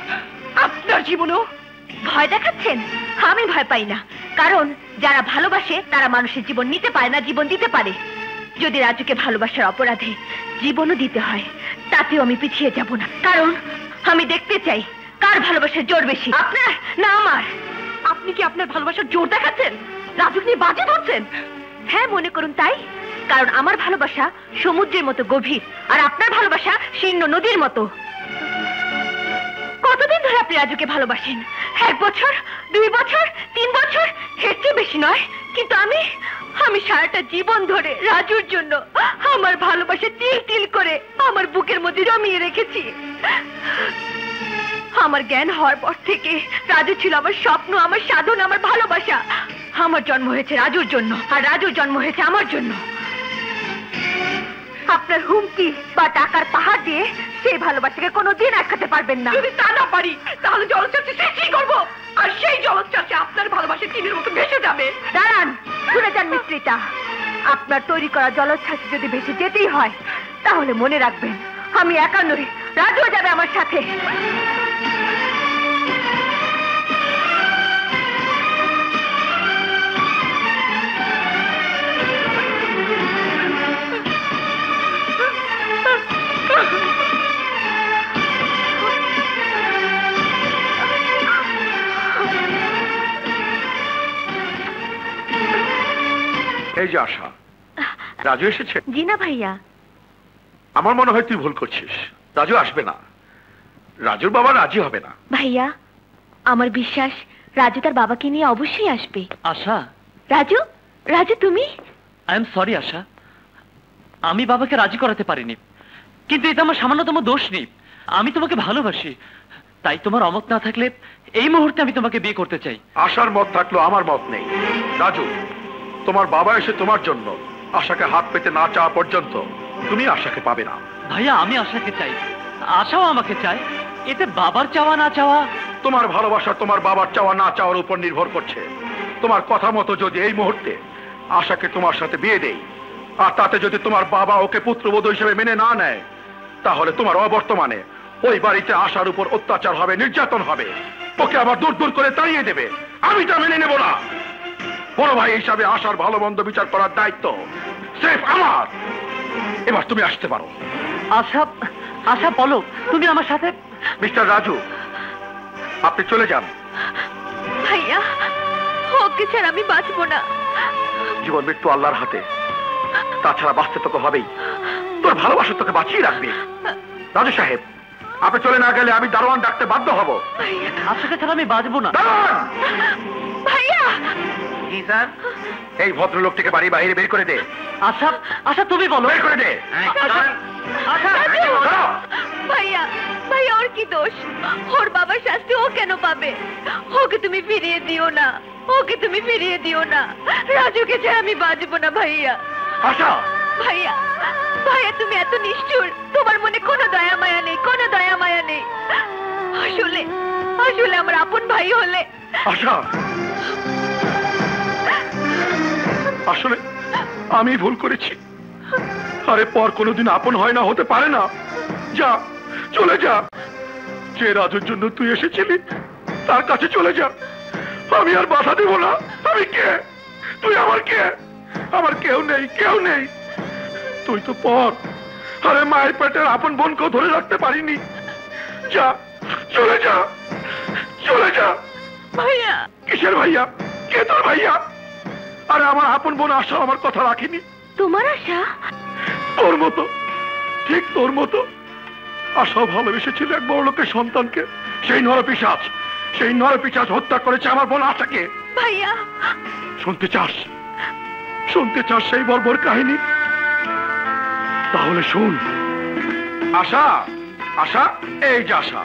Speaker 12: আপনার জীবনও।
Speaker 11: ভয় দেখাচ্ছেন? আমি ভয় পাই না, কারণ যারা ভালোবাসে তারা মানুষের জীবন নিতে পারে না, জীবন দিতে পারে। যদি রাজুকে ভালোবাসার অপরাধে জীবনও দিতে হয়, তাতেও আমি পিছিয়ে যাব না, কারণ আমি দেখতে চাই কার ভালোবাসার জোর বেশি, আপনার না আমার।
Speaker 12: আপনি কি আপনার ভালোবাসার জোর দেখাচ্ছেন? রাজুকে নিয়ে বাজি ধরছেন?
Speaker 11: হ্যাঁ, মনে করুন তাই। কারণ আমার ভালোবাসা সমুদ্রের মতো গভীর, আর আপনার ভালোবাসা শীর্ণ নদীর মতো। কতদিন ধরে আপনি রাজুকে ভালোবাসেন? 1 বছর, 2 বছর, 3 বছর, এর চেয়ে বেশি নয়। কিন্তু আমি সারাটা জীবন ধরে রাজুর জন্য আমার ভালোবাসা তিল তিল করে আমার বুকের মধ্যে জমিয়ে রেখেছি। আমার জ্ঞান হওয়ার পর থেকে রাজু ছিল আমার স্বপ্ন, আমার সাধন, আমার ভালোবাসা। আমার জন্ম হয়েছে রাজুর জন্য, আর রাজুর জন্ম হয়েছে আমার জন্য। আপনার হুমকি বা টাকার পাহাড় দিয়ে সেই ভালোবাসাকে কোনোদিন আটকাতে পারবেন না।
Speaker 12: যদি তা না পারি তাহলে জলচ্ছাসে সৃষ্টি করবো, আর সেই জলচ্ছাসে আপনার ভালোবাসা তীরের মতো ভেসে যাবে।
Speaker 11: দাঁড়ান, শুনে যান মিস রীতা। আপনার তৈরি করা জলোচ্ছ্বাসে যদি ভেসে যেতেই হয়, তাহলে মনে রাখবেন আমি একা নই, রাজুও যাবে আমার সাথে।
Speaker 7: এই যে আশা, রাজু এসেছে?
Speaker 11: জি না ভাইয়া।
Speaker 7: আমার মনে হয় তুই ভুল করছিস। রাজু আসবে না, রাজুর বাবা রাজি হবে না।
Speaker 11: ভাইয়া, আমার বিশ্বাস রাজু তার বাবাকে নিয়ে অবশ্যই আসবে।
Speaker 8: আশা।
Speaker 11: রাজু, রাজু তুমি?
Speaker 8: আই এম সরি আশা, আমি বাবাকে রাজি করাতে পারিনি, কিন্তু এটা আমার সামান্যতম দোষ নেই। আমি তোমাকে ভালোবাসি, তাই তোমার অমত না থাকলে এই মুহূর্তে আমি তোমাকে বিয়ে করতে চাই।
Speaker 7: আশার মত থাকলো আমার মত নেই। রাজু, তোমার বাবা এসে তোমার জন্য আশাকে হাত পেতে না চাওয়া পর্যন্ত তুমি আশাকে পাবে না।
Speaker 8: ভাইয়া, আমি আশাকে চাই, আশাও আমাকে চায়। এতে বাবার চাওয়া না চাওয়া।
Speaker 7: তোমার ভালোবাসা তোমার বাবার চাওয়া না চাওয়ার উপর নির্ভর করছে। তোমার কথা মতো যদি এই মুহূর্তে আশাকে তোমার সাথে বিয়ে দেই, আর তাতে যদি তোমার বাবা ওকে পুত্রবধূ হিসেবে মেনে না নেয়, তাহলে তোমার অবর্তমানে ওই বাড়িতে আসার উপর অত্যাচার হবে, নির্যাতন হবে, ওকে আবার দূর দূর করে তাড়িয়ে দেবে। আমি তা মেনে নেব না। বড় ভাই হিসাবে আসার ভালো মন্দ বিচার করার দায়িত্ব সির্ফ আমার। এবার তুমি আসতে পারো।
Speaker 10: আশা, আশা বলো, তুমি আমার সাথে।
Speaker 7: মিস্টার রাজু, আপনি চলে যান।
Speaker 11: ভাইয়া, ওকে ছাড়া আমি বাঁচবো না।
Speaker 7: জীবন মৃত্যু আল্লাহর হাতে, তাছাড়া বাঁচতে তোকে হবেই। তোর ভালোবাসা তোকে বাঁচিয়ে রাখবে। রাজু সাহেব, আপনি চলে না গেলে আমি দারোয়ান ডাকতে বাধ্য হব।
Speaker 10: আশাকে ছাড়া আমি বাঁচবো না।
Speaker 11: ভাইয়া!
Speaker 7: জি স্যার। এই ভদ্রলোকটিকে বাড়ি বাইরে বের করে দে।
Speaker 10: আশা, আশা তুমি বলো।
Speaker 7: বের করে দে।
Speaker 11: ভাইয়া, ভাইয়া ওর কি দোষ? ওর বাবার শাস্তি ও কেন পাবে? ওকে তুমি ফিরিয়ে দিও না, ওকে তুমি ফিরিয়ে দিও না। রাজুকে ছাড়া আমি বাঁচবো না ভাইয়া।
Speaker 7: আশা!
Speaker 11: ভাইয়া, ভাইয়া তুমি এত নিষ্ঠুর, তোমার মনে কোনো দয়া মায়া নেই, কোনো দয়া মায়া নেই। আসলে আসলে আমার আপন ভাই হলে।
Speaker 7: আশা, আসলে আমি ভুল করেছি। আরে পর কোনোদিন আপন হয় না, হতে পারে না। যা, চলে যা। যে রাজুর জন্য তুই এসেছিলি তার কাছে চলে যা। আমি আর বাধা দেব না। আমি কে? তুই আমার কে? আমার কেউ নেই, কেউ নেই। তুই তো পর। আরে মায়ের পেটের আপন বোনকেও ধরে রাখতে পারিনি। যা, চলে যা, চলে যা।
Speaker 11: ভাইয়া!
Speaker 7: কিসের ভাইয়া? কে তোর ভাইয়া? আরে আমার আপন বোন আশা আমার কথা রাখিনি।
Speaker 11: তোমার আশা?
Speaker 7: তোর মতো, ঠিক তোর মতো। আশাও ভালোবেসেছিল এক বড় লোকের সন্তানকে। সেই নরপিশাচ, সেই নরপিশাচ হত্যা করেছে আমার বোন আশাকে।
Speaker 11: ভাইয়া!
Speaker 7: শুনতে চাস? শুনতে চাস সেই বর্বর কাহিনী? তাহলে শুন। আশা, আশা, এই যে আশা।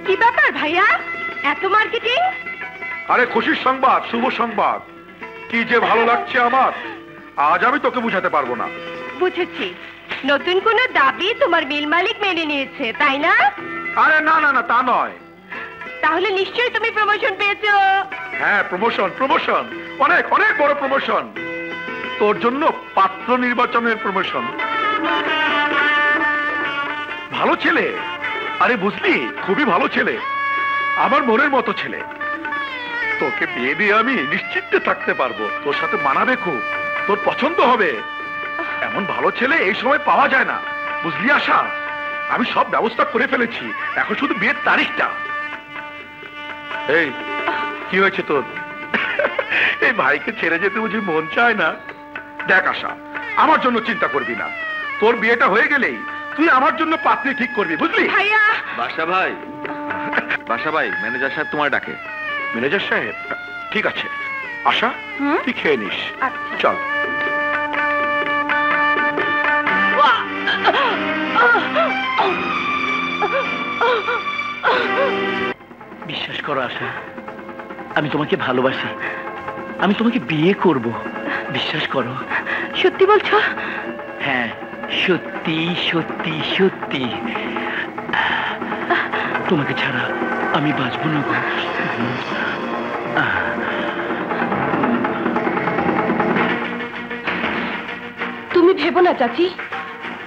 Speaker 11: কি ব্যাপার ভাইয়া, এত মার্কেটিং?
Speaker 7: আরে খুশির সংবাদ, শুভ সংবাদ। কি যে ভালো লাগছে আমার, আজ আমি তোকে বুঝাতে পারবো না।
Speaker 11: বুঝেছি, নতুন কোন দাবি তোমার মিল মালিক মেনে নিয়েছে, তাই না?
Speaker 7: আরে না না না, তা নয়।
Speaker 11: তাহলে নিশ্চয়ই তুমি প্রমোশন পেয়েছো।
Speaker 7: হ্যাঁ, প্রমোশন, প্রমোশন, অনেক অনেক বড় প্রমোশন। তোর জন্য পাত্র নির্বাচনের প্রমোশন। ভালো ছেলে, আরে বুঝলি, খুবই ভালো ছেলে, আমার মনের মতো ছেলে। তোকে বিয়ে দিয়ে আমি নিশ্চিন্তে থাকতে পারবো। তোর সাথে মানাবে খুব, তোর পছন্দ হবে। এমন ভালো ছেলে এই সময় পাওয়া যায় না, বুঝলি আশা? আমি সব ব্যবস্থা করে ফেলেছি, এখন শুধু বিয়ের তারিখটা। এই কি হয়েছে তোর? এই ভাইকে ছেড়ে যেতে বুঝি মন চায় না? দেখ আশা, আমার জন্য চিন্তা করবি না। তোর বিয়েটা হয়ে গেলেই তুই আমার জন্য পাত্রী ঠিক করবি, বুঝলি?
Speaker 11: ভাইয়া!
Speaker 6: বাসা ভাই, বাসা ভাই, ম্যানেজার সাহেব তোমার ডাকে।
Speaker 7: ম্যানেজার সাহেব? ঠিক আছে আশা, তুই খেয়ে নিস। চল।
Speaker 10: বিশ্বাস করো আশা, আমি তোমাকে ভালোবাসি, আমি তোমাকে বিয়ে করব। বিশ্বাস করো।
Speaker 11: সত্যি বলছো?
Speaker 10: হ্যাঁ, সত্যি সত্যি সত্যি। তোমাকে ছাড়া আমি বাঁচবো না গো।
Speaker 12: তুমি ভেবো না চাচি,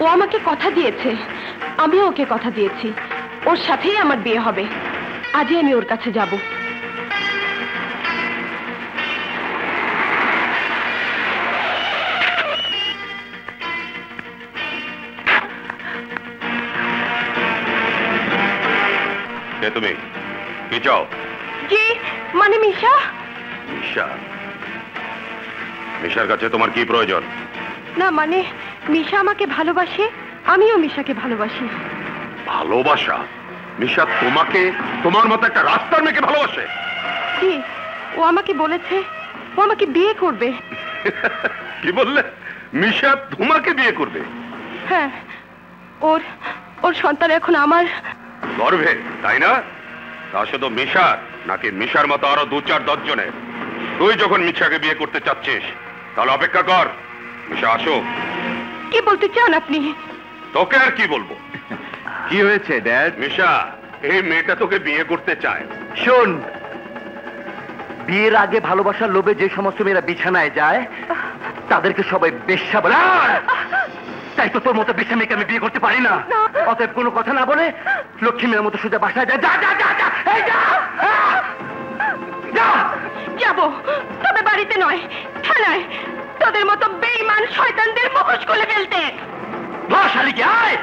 Speaker 12: ও আমাকে কথা দিয়েছে, আমিও ওকে কথা দিয়েছি। ওর সাথেই আমার বিয়ে হবে। আজই আমি ওর কাছে যাব।
Speaker 6: তুমি কি চাও?
Speaker 12: জি, মানে মিশা।
Speaker 6: মিশা? মিশার কাছে তোমার কি প্রয়োজন?
Speaker 12: না মানে মিশা আমাকে ভালোবাসে, আমিও মিশাকে ভালোবাসি।
Speaker 6: ভালোবাসা? মিশা তোমাকে, তোমার মতো একটা রাস্তার মেয়েকে ভালোবাসে?
Speaker 12: জি, ও আমাকে বলেছে ও আমাকে বিয়ে করবে।
Speaker 6: কি বললে? মিশা তোমাকে বিয়ে করবে?
Speaker 12: হ্যাঁ, ওর ওর সন্তান এখন আমার
Speaker 6: গর্ভে, তাই না? তা শুধু মিশার, নাকি মিশার মতো আরো 2-4-10 জনের? তুই যখন মিশাকে বিয়ে করতে চাচ্ছিস, তাহলে অপেক্ষা কর, মিশা আসুক।
Speaker 12: কি বলতে চান আপনি?
Speaker 6: তোকে আর কি বলবো?
Speaker 4: কি হয়েছে ড্যাড?
Speaker 6: মিশা, এই মেয়েটা তোকে বিয়ে করতে চায়।
Speaker 4: শোন, বিয়ের আগে ভালোবাসার লোভে যে সমস্ত মেয়েরা বিছানায় যায় তাদেরকে সবাই বেশ্যা বলে। তাই তো তোর মতো বেশি মেয়েকে আমি বিয়ে করতে পারি না। অতএব কোনো কথা না বলে লক্ষ্মী মেয়ের মতো সোজা বাসায় যা। যা যা যা যা এই যা যা।
Speaker 12: যাবো, তবে বাড়িতে নয়, থানায় তোদের মতো বেঈমান শয়তানদের মুখোশ খুলে ফেলতে।
Speaker 4: শালিকে আয়।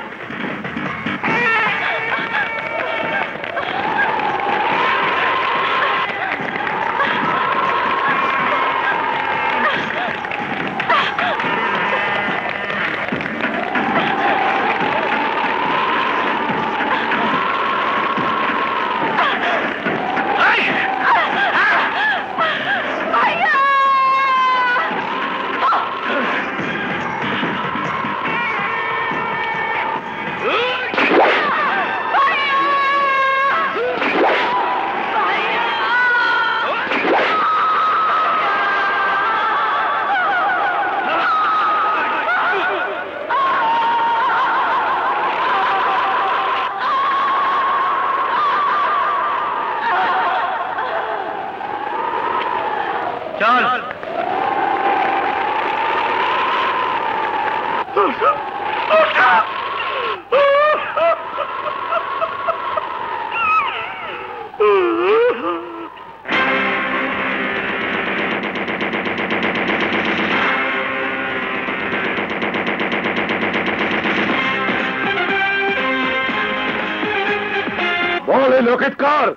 Speaker 1: বলে লোকেটকর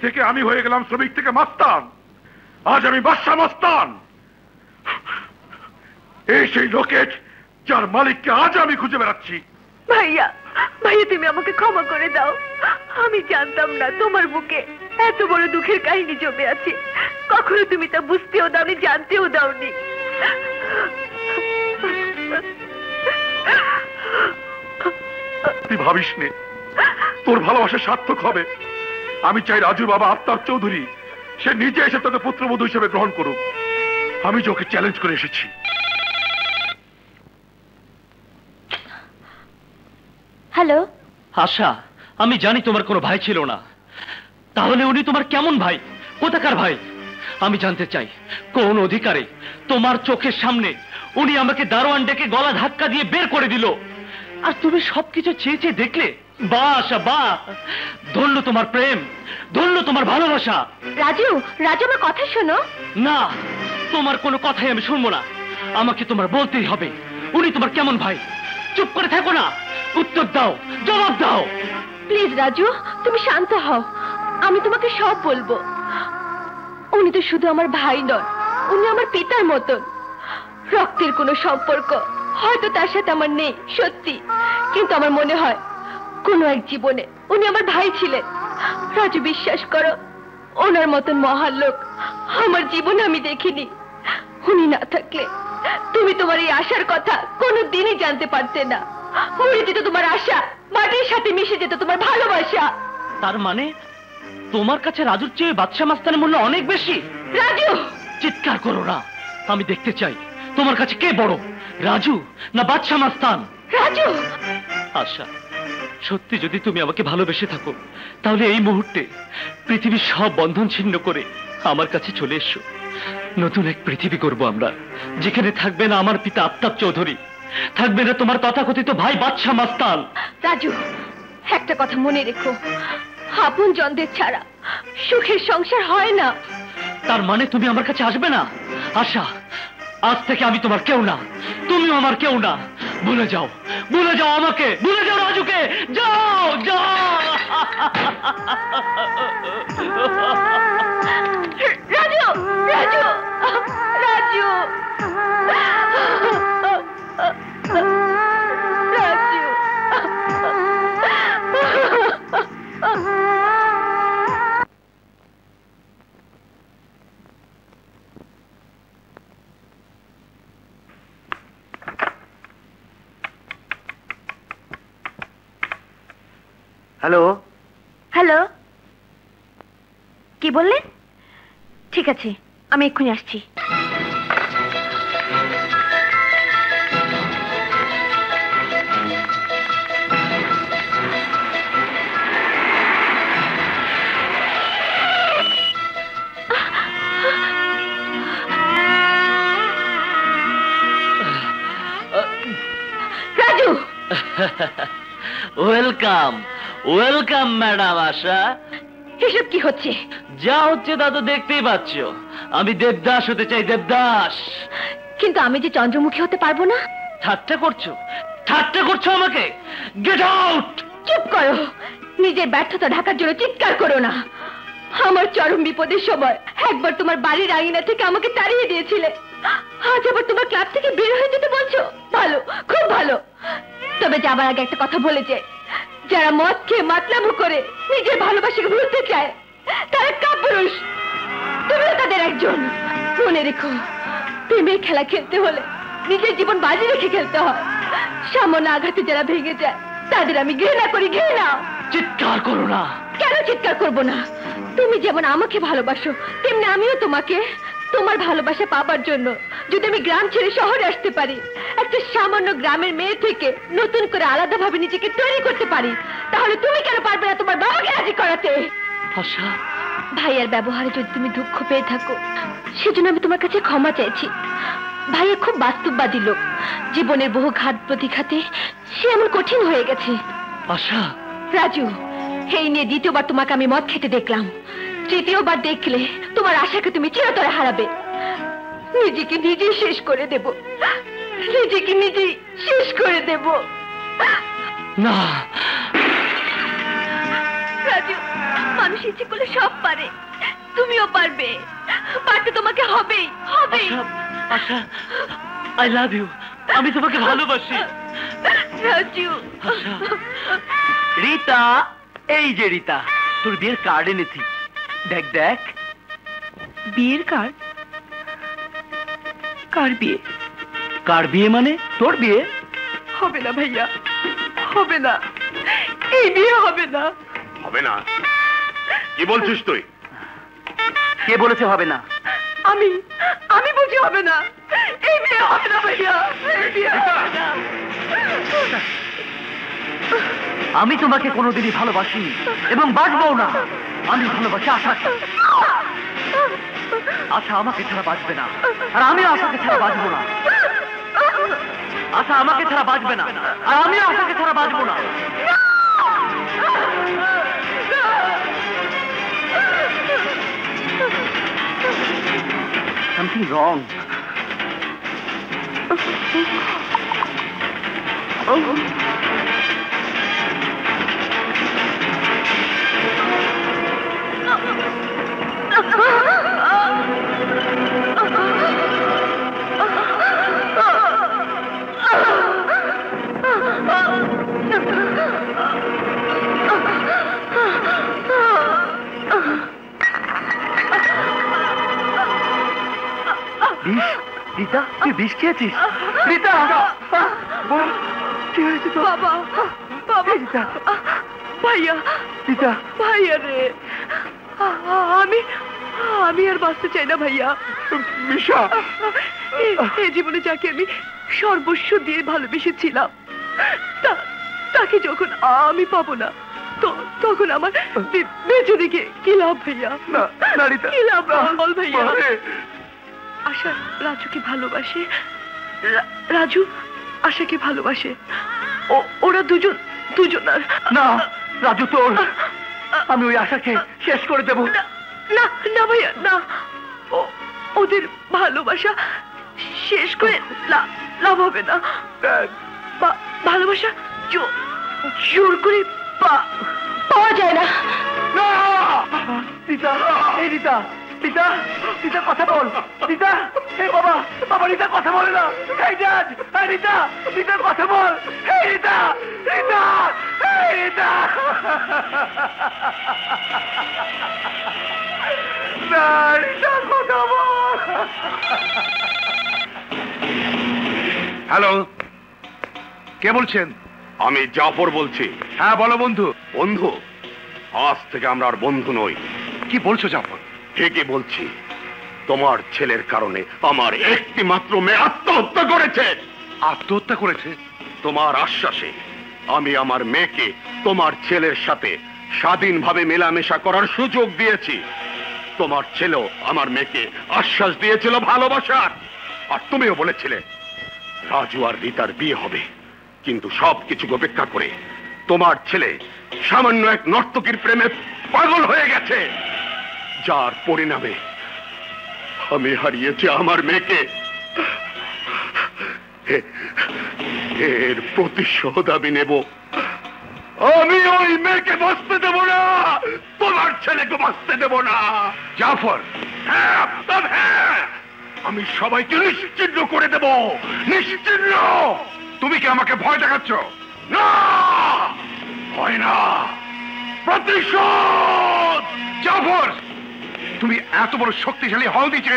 Speaker 1: থেকে আমি হয়ে গেলাম শ্রমিক থেকে মাস্তান। আজ আমি বাদশা মস্তান। এই সেই লোকেট যার মালিককে আজ আমি খুঁজে বেড়াচ্ছি।
Speaker 11: ভাইয়া, ভাইয়া তুমি আমাকে ক্ষমা করে দাও। আমি জানতাম না তোমার বুকে এত বড় দুঃখের কাহিনী জমে আছে। কখনো তুমি তা বুঝতেও দাওনি, জানতেও দাওনি।
Speaker 7: ভাবিস নে, তোর ভালোবাসা সার্থক হবে। আমি চাই রাজুর বাবা আফতাব চৌধুরী সে নিজে এসে তোকে পুত্রবধূ হিসেবে গ্রহণ করুক। আমি যে ওকে চ্যালেঞ্জ করে এসেছি।
Speaker 11: হ্যালো
Speaker 8: আশা, আমি জানি তোমার কোনো ভাই ছিল না, তাহলে উনি তোমার কেমন ভাই, কোথাকার ভাই? আমি জানতে চাই কোন অধিকারে তোমার চোখের সামনে উনি আমাকে দারোয়ান ডেকে গলা ধাক্কা দিয়ে বের করে দিল, আর তুমি সবকিছু চেয়ে চেয়ে দেখলে? বাহ আশা বাহ, ধরল তোমার প্রেম, ধরল তোমার ভালোবাসা।
Speaker 11: রাজু, রাজু আমার কথা শোনো।
Speaker 8: না, তোমার কোনো কথাই আমি শুনবো না। আমাকে তোমার বলতেই হবে উনি তোমার কেমন ভাই। চুপ করে থাকো না, উত্তর দাও, জবাব দাও।
Speaker 11: প্লিজ রাজু, তুমি শান্ত হও, আমি তোমাকে সব বলবো। উনি তো শুধু আমার ভাই নয়, উনি আমার পিতার মতন। রক্তের কোনো সম্পর্ক হয়তো তার সাথে আমার নেই সত্যি, কিন্তু আমার মনে হয় কোনো এক জীবনে উনি আমার ভাই ছিলেন। রাজু, বিশ্বাস করো, ওনার মতন মহান লোক আমার জীবনে আমি দেখিনি। উনি না থাকলে তুমি তোমার এই আশার কথা কোনোদিনই জানতে পারতে না। মরে যেত তোমার আশা, মাটির সাথে মিশে যেত তোমার ভালোবাসা।
Speaker 8: তার মানে তোমার কাছে রাজুর চেয়ে বাদশা মাস্তানের মূল্য অনেক বেশি?
Speaker 11: রাজু,
Speaker 8: চিৎকার করো না, আমি দেখতে চাই তোমার কাছে কে বড়, রাজু না বাদশা মাস্তান?
Speaker 11: রাজু!
Speaker 8: আশা, সত্যি যদি তুমি আমাকে ভালোবেসে থাকো তাহলে এই মুহূর্তে পৃথিবীর সব বন্ধন ছিন্ন করে আমার কাছে চলে এসো। নতুন এক পৃথিবী করব আমরা, যেখানে থাকবে না আমার পিতা আফতাব চৌধুরী, থাকবে না তোমার তথাকথিত ভাই বাদশা মাস্তান।
Speaker 11: রাজু, একটা কথা মনে রেখো, আপন জনদের ছাড়া সুখের সংসার হয় না।
Speaker 8: তার মানে তুমি আমার কাছে আসবে না? আশা, আজ থেকে আমি তোমার কেউ না, তুমিও আমার কেউ না। ভুলে যাও, ভুলে যাও আমাকে, ভুলে যাও রাজুকে, যাও যাও।
Speaker 11: রাজু, রাজু, রাজু, রাজু।
Speaker 4: হ্যালো
Speaker 11: হ্যালো, কি বললেন? ঠিক আছে, আমি এক্ষুনি আসছি। রাজু!
Speaker 8: ওয়েলকাম, ওয়েলকাম ম্যাডাম আশা।
Speaker 11: এসব কি হচ্ছে?
Speaker 8: যা হচ্ছে তা তো দেখতেই পাচ্ছ। আমি দেবদাস হতে চাই, দেবদাস।
Speaker 11: কিন্তু আমি যে চন্দ্রমুখী হতে পারবো না।
Speaker 8: ঠাট্টা করছো, ঠাট্টা করছো আমাকে? Get out!
Speaker 11: চুপ করো, নিজের ব্যর্থতা ঢাকার জন্য চিৎকার করো না। আমার চরম বিপদের সময় একবার তোমার বাড়ির আঙিনা থেকে আমাকে তাড়িয়ে দিয়েছিলে, আজ আবার তোমার ক্লাব থেকে বের হয়ে যেতে বলছো। ভালো, খুব ভালো। তবে যাবার আগে একটা কথা বলে যাই, যারা মদ খেয়ে মাতলামো করে নিজের ভালোবাসাকে ভুলতে চায় তারা কাপুরুষ। তুমিও তাদের একজন। মনে রেখো, প্রেমের খেলা খেলতে হলে নিজের জীবন বাজি রেখে খেলতে হয়। সামান্য আঘাতে যারা ভেঙে যায় তাদের আমি ঘৃণা করি, ঘৃণা।
Speaker 8: চিৎকার করো না।
Speaker 11: কেন চিৎকার করবো না? তুমি যেমন আমাকে ভালোবাসো তেমনি আমিও তোমাকে। তোমার ভালোবাসা পাবার জন্য যদি আমি গ্রাম ছেড়ে শহরে আসতে পারি, একটা সামান্য গ্রামের মেয়ে থেকে নতুন করে আলাদাভাবে নিজেকে তৈরি করতে পারি, তাহলে তুমি কেন পারবে না তোমার বাবাকে রাজি করাতে?
Speaker 8: আশা,
Speaker 11: ভাইয়ার ব্যবহারে যদি তুমি দুঃখ পেয়ে থাকো সেজন্য আমি তোমার কাছে ক্ষমা চাইছি। ভাইয়া খুব বাস্তববাদী লোক, জীবনের বহু ঘাত প্রতিঘাতে সে এমন কঠিন হয়ে গেছে।
Speaker 8: আশা!
Speaker 11: রাজু, এই নিয়ে দ্বিতীয়বার তোমাকে আমি মদ খেতে দেখলাম। তৃতীয়বার দেখলে তোমার আশাকে তুমি চিরতরে হারাবে। নিজেকে নিজেই শেষ করে দেব, নিজেকে নিজেই শেষ করে দেব।
Speaker 8: না
Speaker 11: রাজু, মানুষ ইচ্ছে করলে সব পারে, তুমিও পারবে। পারতে তোমাকে হবেই, হবেই।
Speaker 8: আশা, আই লাভ ইউ। আমি তোমাকে ভালোবাসি।
Speaker 11: রাজু।
Speaker 10: রীতা, এই যে রীতা, তোর বিয়ের কার্ড এনেছি, দেখ দেখ।
Speaker 12: বিয়ের কার্ড? কার বিয়ে?
Speaker 10: কার বিয়ে মানে? তোর বিয়ে।
Speaker 12: হবে না ভাইয়া, হবে না। এই বিয়ে হবে না।
Speaker 6: হবে না? কি বলছিস তুই?
Speaker 10: কে বলেছে হবে না?
Speaker 12: আমি বলছি হবে না। এই বিয়ে হবে না ভাইয়া, এই বিয়ে হবে না।
Speaker 10: আমি তোমাকে কোনোদিনই ভালোবাসিনি এবং বাঁচবও না। আমি ভালোবাসি আশাকে। আশা আমাকে ছাড়া বাঁচবে না, আর আমিও আশাকে ছাড়া বাঁচবো না। আশা আমাকে ছাড়া বাঁচবে না, আর আমিও আশাকে ছাড়া বাঁচবো না। Something wrong. রীতা, তুই বিষ খেয়েছিস? রীতা, কি হয়েছে তো?
Speaker 12: বাবা, বাবা,
Speaker 10: রীতা,
Speaker 12: ভাইয়া,
Speaker 10: রীতা,
Speaker 12: ভাইয়া রে, আমি আর বাঁচতে চাই না ভাইয়া।
Speaker 10: মিশা,
Speaker 12: এই জীবনে যাকে আমি সর্বস্ব দিয়ে ভালোবেসেছিলাম, তাকে যখন আমি পাবো না, তখন আমার বেঁচে দিকে কি লাভ ভাইয়া? কি লাভ বল ভাইয়া? আশা রাজুকে ভালোবাসে, রাজু আশাকে ভালোবাসে, ওরা দুজন
Speaker 10: না রাজু তোর, আমি ওই আশাকে শেষ করে দেব।
Speaker 12: না না ভাইয়া না, ওদের ভালোবাসা শেষ করে লাভ হবে না। ভালোবাসা জোর করে পাওয়া যায় না।
Speaker 10: রীতা, এই রীতা, রীতা, রীতা কথা বল। রীতা, এই বাবা, বাবা রীতা কথা বলে না। এই জাজ, এই রীতা, রীতা কথা বল। এই রীতা, রীতা, এই রীতা, না রীতা কথা বল।
Speaker 1: হ্যালো, কে বলছেন?
Speaker 6: আমি জাফর বলছি।
Speaker 1: হ্যাঁ বলো বন্ধু।
Speaker 6: বন্ধু? আজ থেকে আমরা আর বন্ধু নই।
Speaker 1: কি বলছো জাফর?
Speaker 6: ঠিকই বলছি। তোমার ছেলের কারণে আমার একটি মাত্র মেয়ে আত্মহত্যা করেছে।
Speaker 1: আত্মহত্যা করেছে?
Speaker 6: তোমার আশ্বাসে আমি আমার মেয়েকে তোমার ছেলের সাথে স্বাধীনভাবে মেলামেশা করার সুযোগ দিয়েছি। তোমার ছেলেও আমার মেয়েকে আশ্বাস দিয়েছিল ভালোবাসার, আর তুমিও বলেছিলে রাজু আর রীতার বিয়ে হবে। কিন্তু সবকিছু উপেক্ষা করে তোমার ছেলে সামান্য এক নর্তকীর প্রেমে পাগল হয়ে গেছে, যার পরিণামে আমি হারিয়েছি আমার মেয়েকে। এর প্রতিশোধ আমি নেব। আমি ওই মেয়েকে বাঁচতে দেব না, তোমার ছেলেকে বাঁচতে দেব না।
Speaker 1: জাফর,
Speaker 6: হ্যাঁ, হ্যাঁ, আমি সবাইকে নিশ্চিহ্ন করে দেব, নিশ্চিহ্ন।
Speaker 1: তুমি কি আমাকে ভয় দেখাচ্ছ?
Speaker 6: না, ভয় না, প্রতিশোধ।
Speaker 1: জাফর, তুমি এত বড় শক্তিশালী হও দিচ্ছে,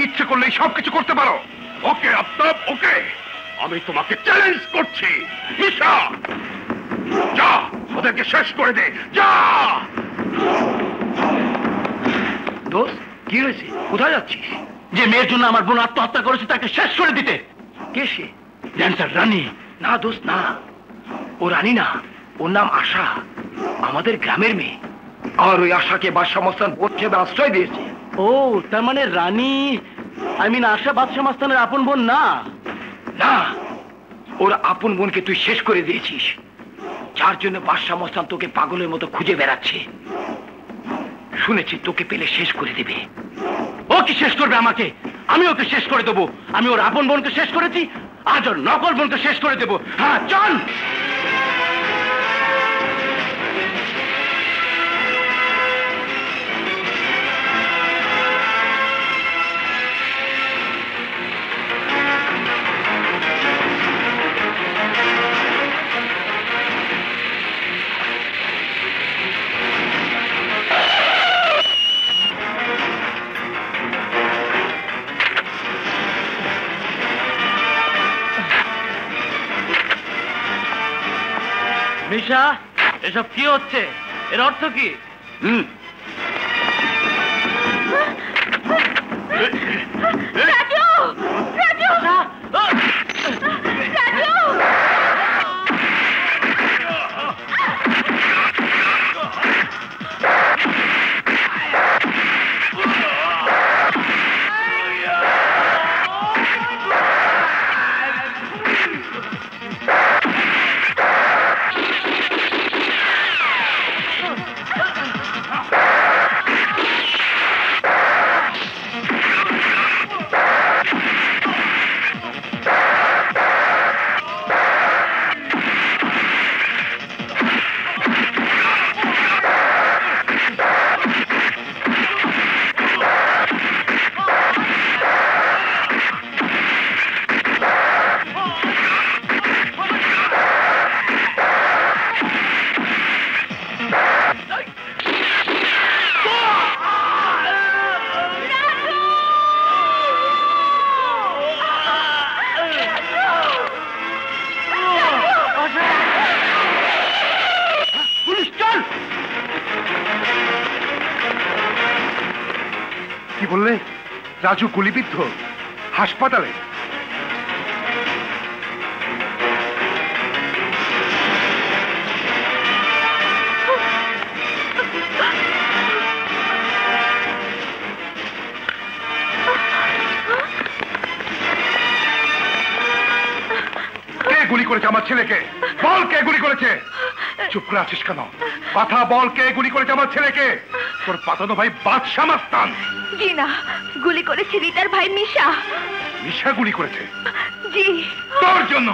Speaker 1: ইচ্ছে করলেই সবকিছু করতে পারো।
Speaker 6: ওকে আফতাব, ওকে, আমি তোমাকে চ্যালেঞ্জ করছি। ঈশা, যা ওদেরকে শেষ করে দে, যা।
Speaker 10: দোস্ত, কি হয়েছে? কোথায় যাচ্ছিস? যে মেয়ের জন্য আমার বোন আত্মহত্যা করেছে তাকে শেষ করে দিতে। কে সে? ড্যান্সার রানী? না দোস্ত না, ও রানী না, ওর নাম আশা, আমাদের গ্রামের মেয়ে। আর ওই আশাকে বাদশাহ মস্তান বোধ খেয়ে আশ্রয় দিয়েছে। ও, তার মানে রানী, আশা বাদশাহ মস্তানের আপন বোন না? না, ওর আপন বোনকে তুই শেষ করে দিয়েছিস, যার জন্য বাদশাহ মস্তান তোকে পাগলের মতো খুঁজে বেড়াচ্ছে। শুনেছি তোকে পেলে শেষ করে দেবে। ও কি শেষ করবে আমাকে? আমি ওকে শেষ করে দেবো। আমি ওর আপন বোনকে শেষ করেছি, আজ ওর নকল বোনকে শেষ করে দেবো। হ্যাঁ চল। মিশা,
Speaker 5: এসব কি হচ্ছে? এর অর্থ কি?
Speaker 11: রাজু! রাজু! রাজু!
Speaker 1: কি বললে? রাজু গুলিবিদ্ধ হাসপাতালে? কে গুলি করেছে আমার ছেলেকে? বল কে গুলি করেছে? চুপ করে আছিস কেন? কথা বল, কে গুলি করেছে আমার ছেলেকে? তোর পাতানো ভাই বাদশা মাস্তান।
Speaker 11: জি না, গুলি করেছে রিতার ভাই মিশা।
Speaker 1: মিশা গুলি করেছে?
Speaker 11: জি।
Speaker 1: তোর জন্য,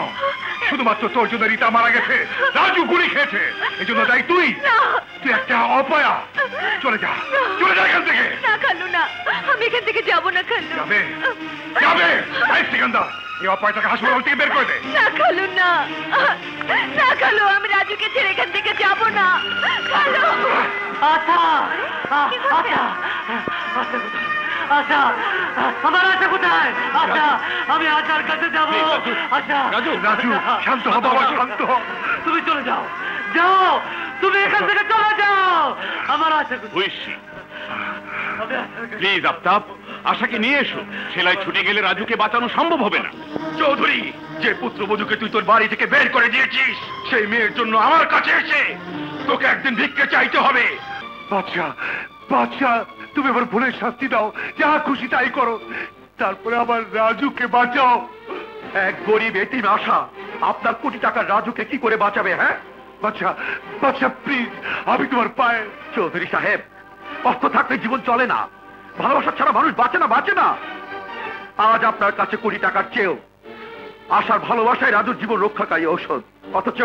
Speaker 1: শুধুমাত্র তোর জন্য রিতা মারা গেছে। রাজু গুলি খেয়েছে, এই জন্য তাই তুই তুই একটা অপয়া। চলে যা, চলে যা এখান থেকে।
Speaker 11: না খালু না, আমি এখান থেকে যাব না খালু।
Speaker 1: যাবে যাবে সিকান্দার, এই অপয়াটাকে হাসপাতাল থেকে বের করে দে।
Speaker 11: না খালু না, না খালু, আমি রাজুকে ছেড়ে এখান থেকে যাব না খালু।
Speaker 5: আচ্ছা আচ্ছা আচ্ছা, আমার আশা কোথায়? আচ্ছা, আমি আশার কাছে যাবো। আচ্ছা
Speaker 1: রাজু, রাজু শান্ত হ বাবা, শান্ত হ।
Speaker 5: তুমি চলে যাও, যাও, তুমি এখান থেকে চলে যাও। আমার আশা
Speaker 6: প্লিজ আফতাব, আশাকে নিয়ে এসো। সেলাই ছুটে গেলে রাজুকে বাঁচানো সম্ভব হবে না।
Speaker 7: চৌধুরী, যে পুত্রবধূকে তুই তোর বাড়ি থেকে বের করে দিয়েছিস, সেই মেয়ের জন্য আমার কাছে এসে তোকে একদিন ভিক্ষে চাইতে হবে।
Speaker 1: বাচ্চা বাচ্চা, তুমি আমার ভুলের শাস্তি দাও, যা খুশি তাই করো, তারপরে আমার রাজুকে বাঁচাও।
Speaker 7: এক গরিব এতিম আশা আপনার কোটি টাকার রাজুকে কি করে বাঁচাবে? হ্যাঁ
Speaker 1: বাচ্চা বাচ্চা প্লিজ, আমি তোমার পায়ে।
Speaker 7: চৌধুরী সাহেব, অর্থ থাকলে জীবন চলে না, ভালোবাসা ছাড়া মানুষ বাঁচে না, বাঁচে না। আজ আপনার কাছে কোটি টাকার চেয়েও আশার ভালোবাসায় রাজুর জীবন রক্ষাকারী ঔষধ, অথচ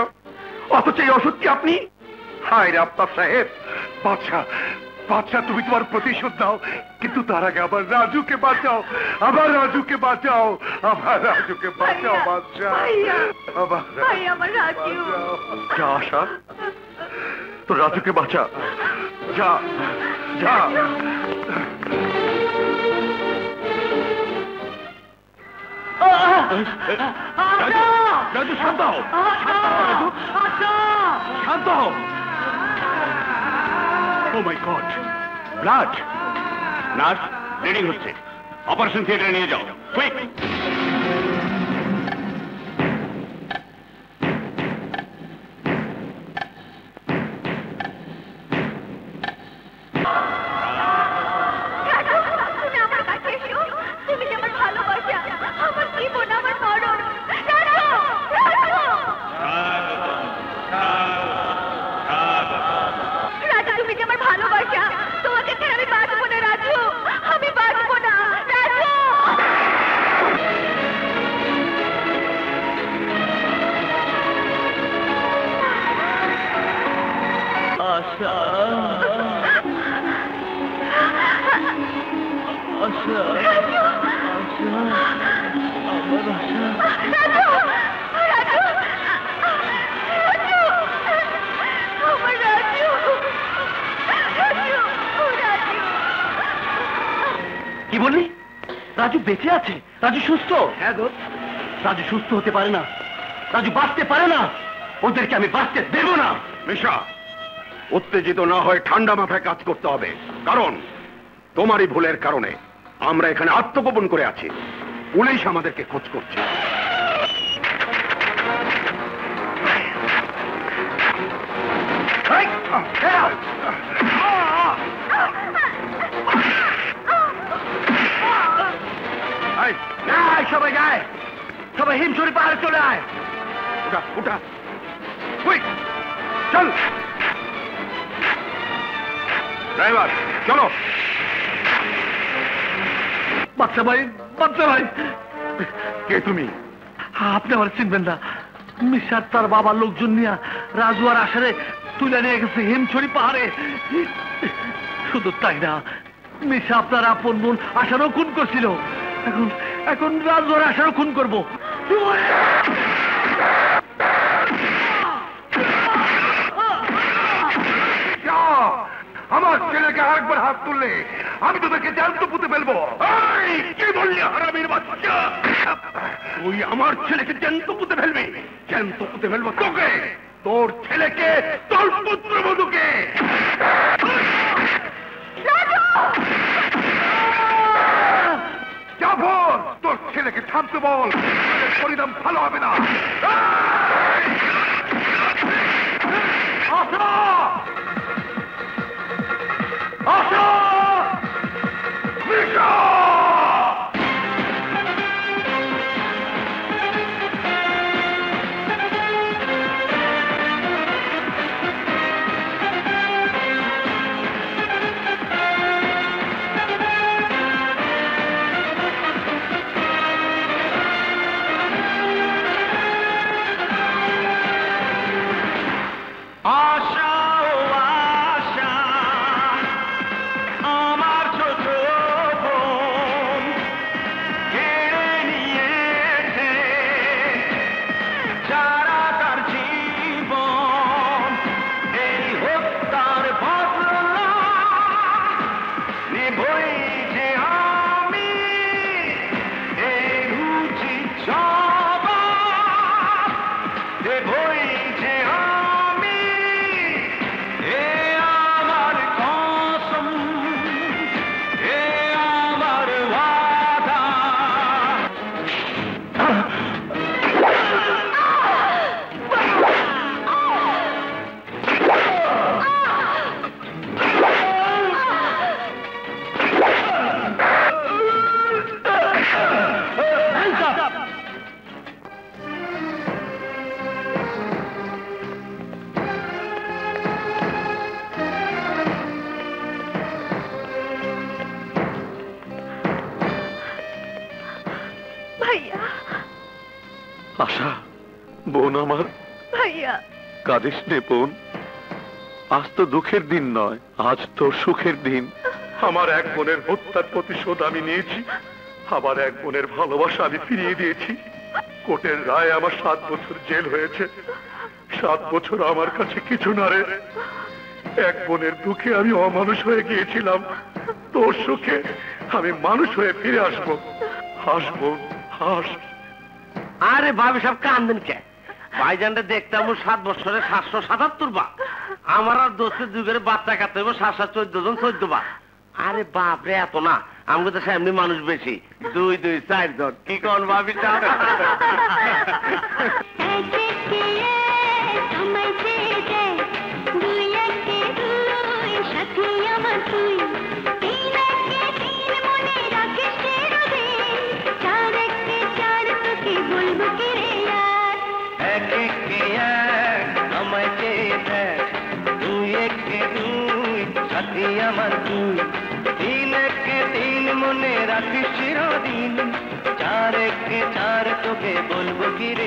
Speaker 7: এই ওষুধ কি আপনি? হায় রে আফতাব সাহেব।
Speaker 1: বাচ্চা বাচ্চা, তুমি তোমার প্রতিশোধ দাও, কিন্তু তার আগে আবার রাজুকে বাঁচাও, আবার রাজুকে বাঁচাও, আবার রাজুকে বাঁচাও বাচ্চা।
Speaker 11: আমার রাজু,
Speaker 7: যা আশা, তোর রাজুকে বাঁচা, যা যা।
Speaker 6: রাজু শান্ত হও, শান্ত হও। ও মাই গড, ব্লাড! নার্স, রেডি হচ্ছে, অপারেশন থিয়েটারে নিয়ে যাও, কুইক।
Speaker 10: কি বললি? রাজু বেঁচে আছে? রাজু সুস্থ? হ্যাঁ গো, রাজু সুস্থ হতে পারে না, রাজু বাঁচতে পারে না, ওদেরকে আমি বাঁচতে দেব না।
Speaker 6: মিশা, উত্তেজিত না হয়ে ঠান্ডা মাথায় কাজ করতে হবে, কারণ তোমারই ভুলের কারণে আমরা এখানে আত্মগোপন করে আছি। পুলিশ আমাদেরকে খোঁজ করছে।
Speaker 4: সবাই যায়, সবাই হিমছড়ি পাহাড়ে চলে আয়।
Speaker 6: উঠা উঠা, চল ড্রাইভার, চলো।
Speaker 10: বাচ্চা ভাই, বাচ্চা ভাই,
Speaker 6: কে তুমি?
Speaker 10: আপনি আমার চিনবেন না? মিশার তার বাবার লোকজন নিয়ে রাজু আর আশারে তুলে নিয়ে গেছে হিমছড়ি পাহাড়ে। শুধু তাই না, মিশা আপনার আপন বোন আশারও খুন করছিল। এখন এখন রাজু আর আশারও খুন করবো।
Speaker 1: আমার ছেলেকে আরেকবার হাত তুললে আমি তোদেরকে জ্যান্ত পুঁতে ফেলবো।
Speaker 6: কি বললি হারামির বাচ্চা? তুই আমার ছেলেকে জ্যান্ত পুঁতে ফেলবি? জ্যান্ত পুঁতে ফেলবো তোকে, তোর ছেলেকে, তোর পুত্রবধূকে।
Speaker 1: জাফর, তোর ছেলেকে থামতে বল, পরিণাম ভালো হবে না।
Speaker 7: আশা, বোন আমার,
Speaker 3: ভাইয়া
Speaker 7: কাঁদিস নে বোন। আজ তো দুঃখের দিন নয়, আজ তো সুখের দিন। আমার এক বোনের হত্যার প্রতিশোধ আমি নিয়েছি, আবার এক বোনের ভালোবাসা আমি ফিরিয়ে দিয়েছি। কোর্টের রায় আমার 7 বছর জেল হয়েছে। 7 বছর আমার কাছে কিছু না রে। এক বোনের দুঃখে আমি অমানুষ হয়ে গিয়েছিলাম, তোর সুখে আমি মানুষ হয়ে ফিরে আসবো। হাস বোন, হাস।
Speaker 5: আরে ভাবি সব কান্দেন কে? ভাইজানটা দেখতাম 7 বছরে 777 বার। আমার আর দোষের যুগের বাচ্চা কাটতে 714 জন 14 বার। আরে বাপরে, এত না, আমাকে তো সামনে মানুষ বেশি, 2 2 4 জন। কি কোন ভাবি সাহেব?
Speaker 9: আমার তুই 3 একে 3 মনে রাখিস চিরদিন, 4 একে 4 তোকে বলবো কি রে।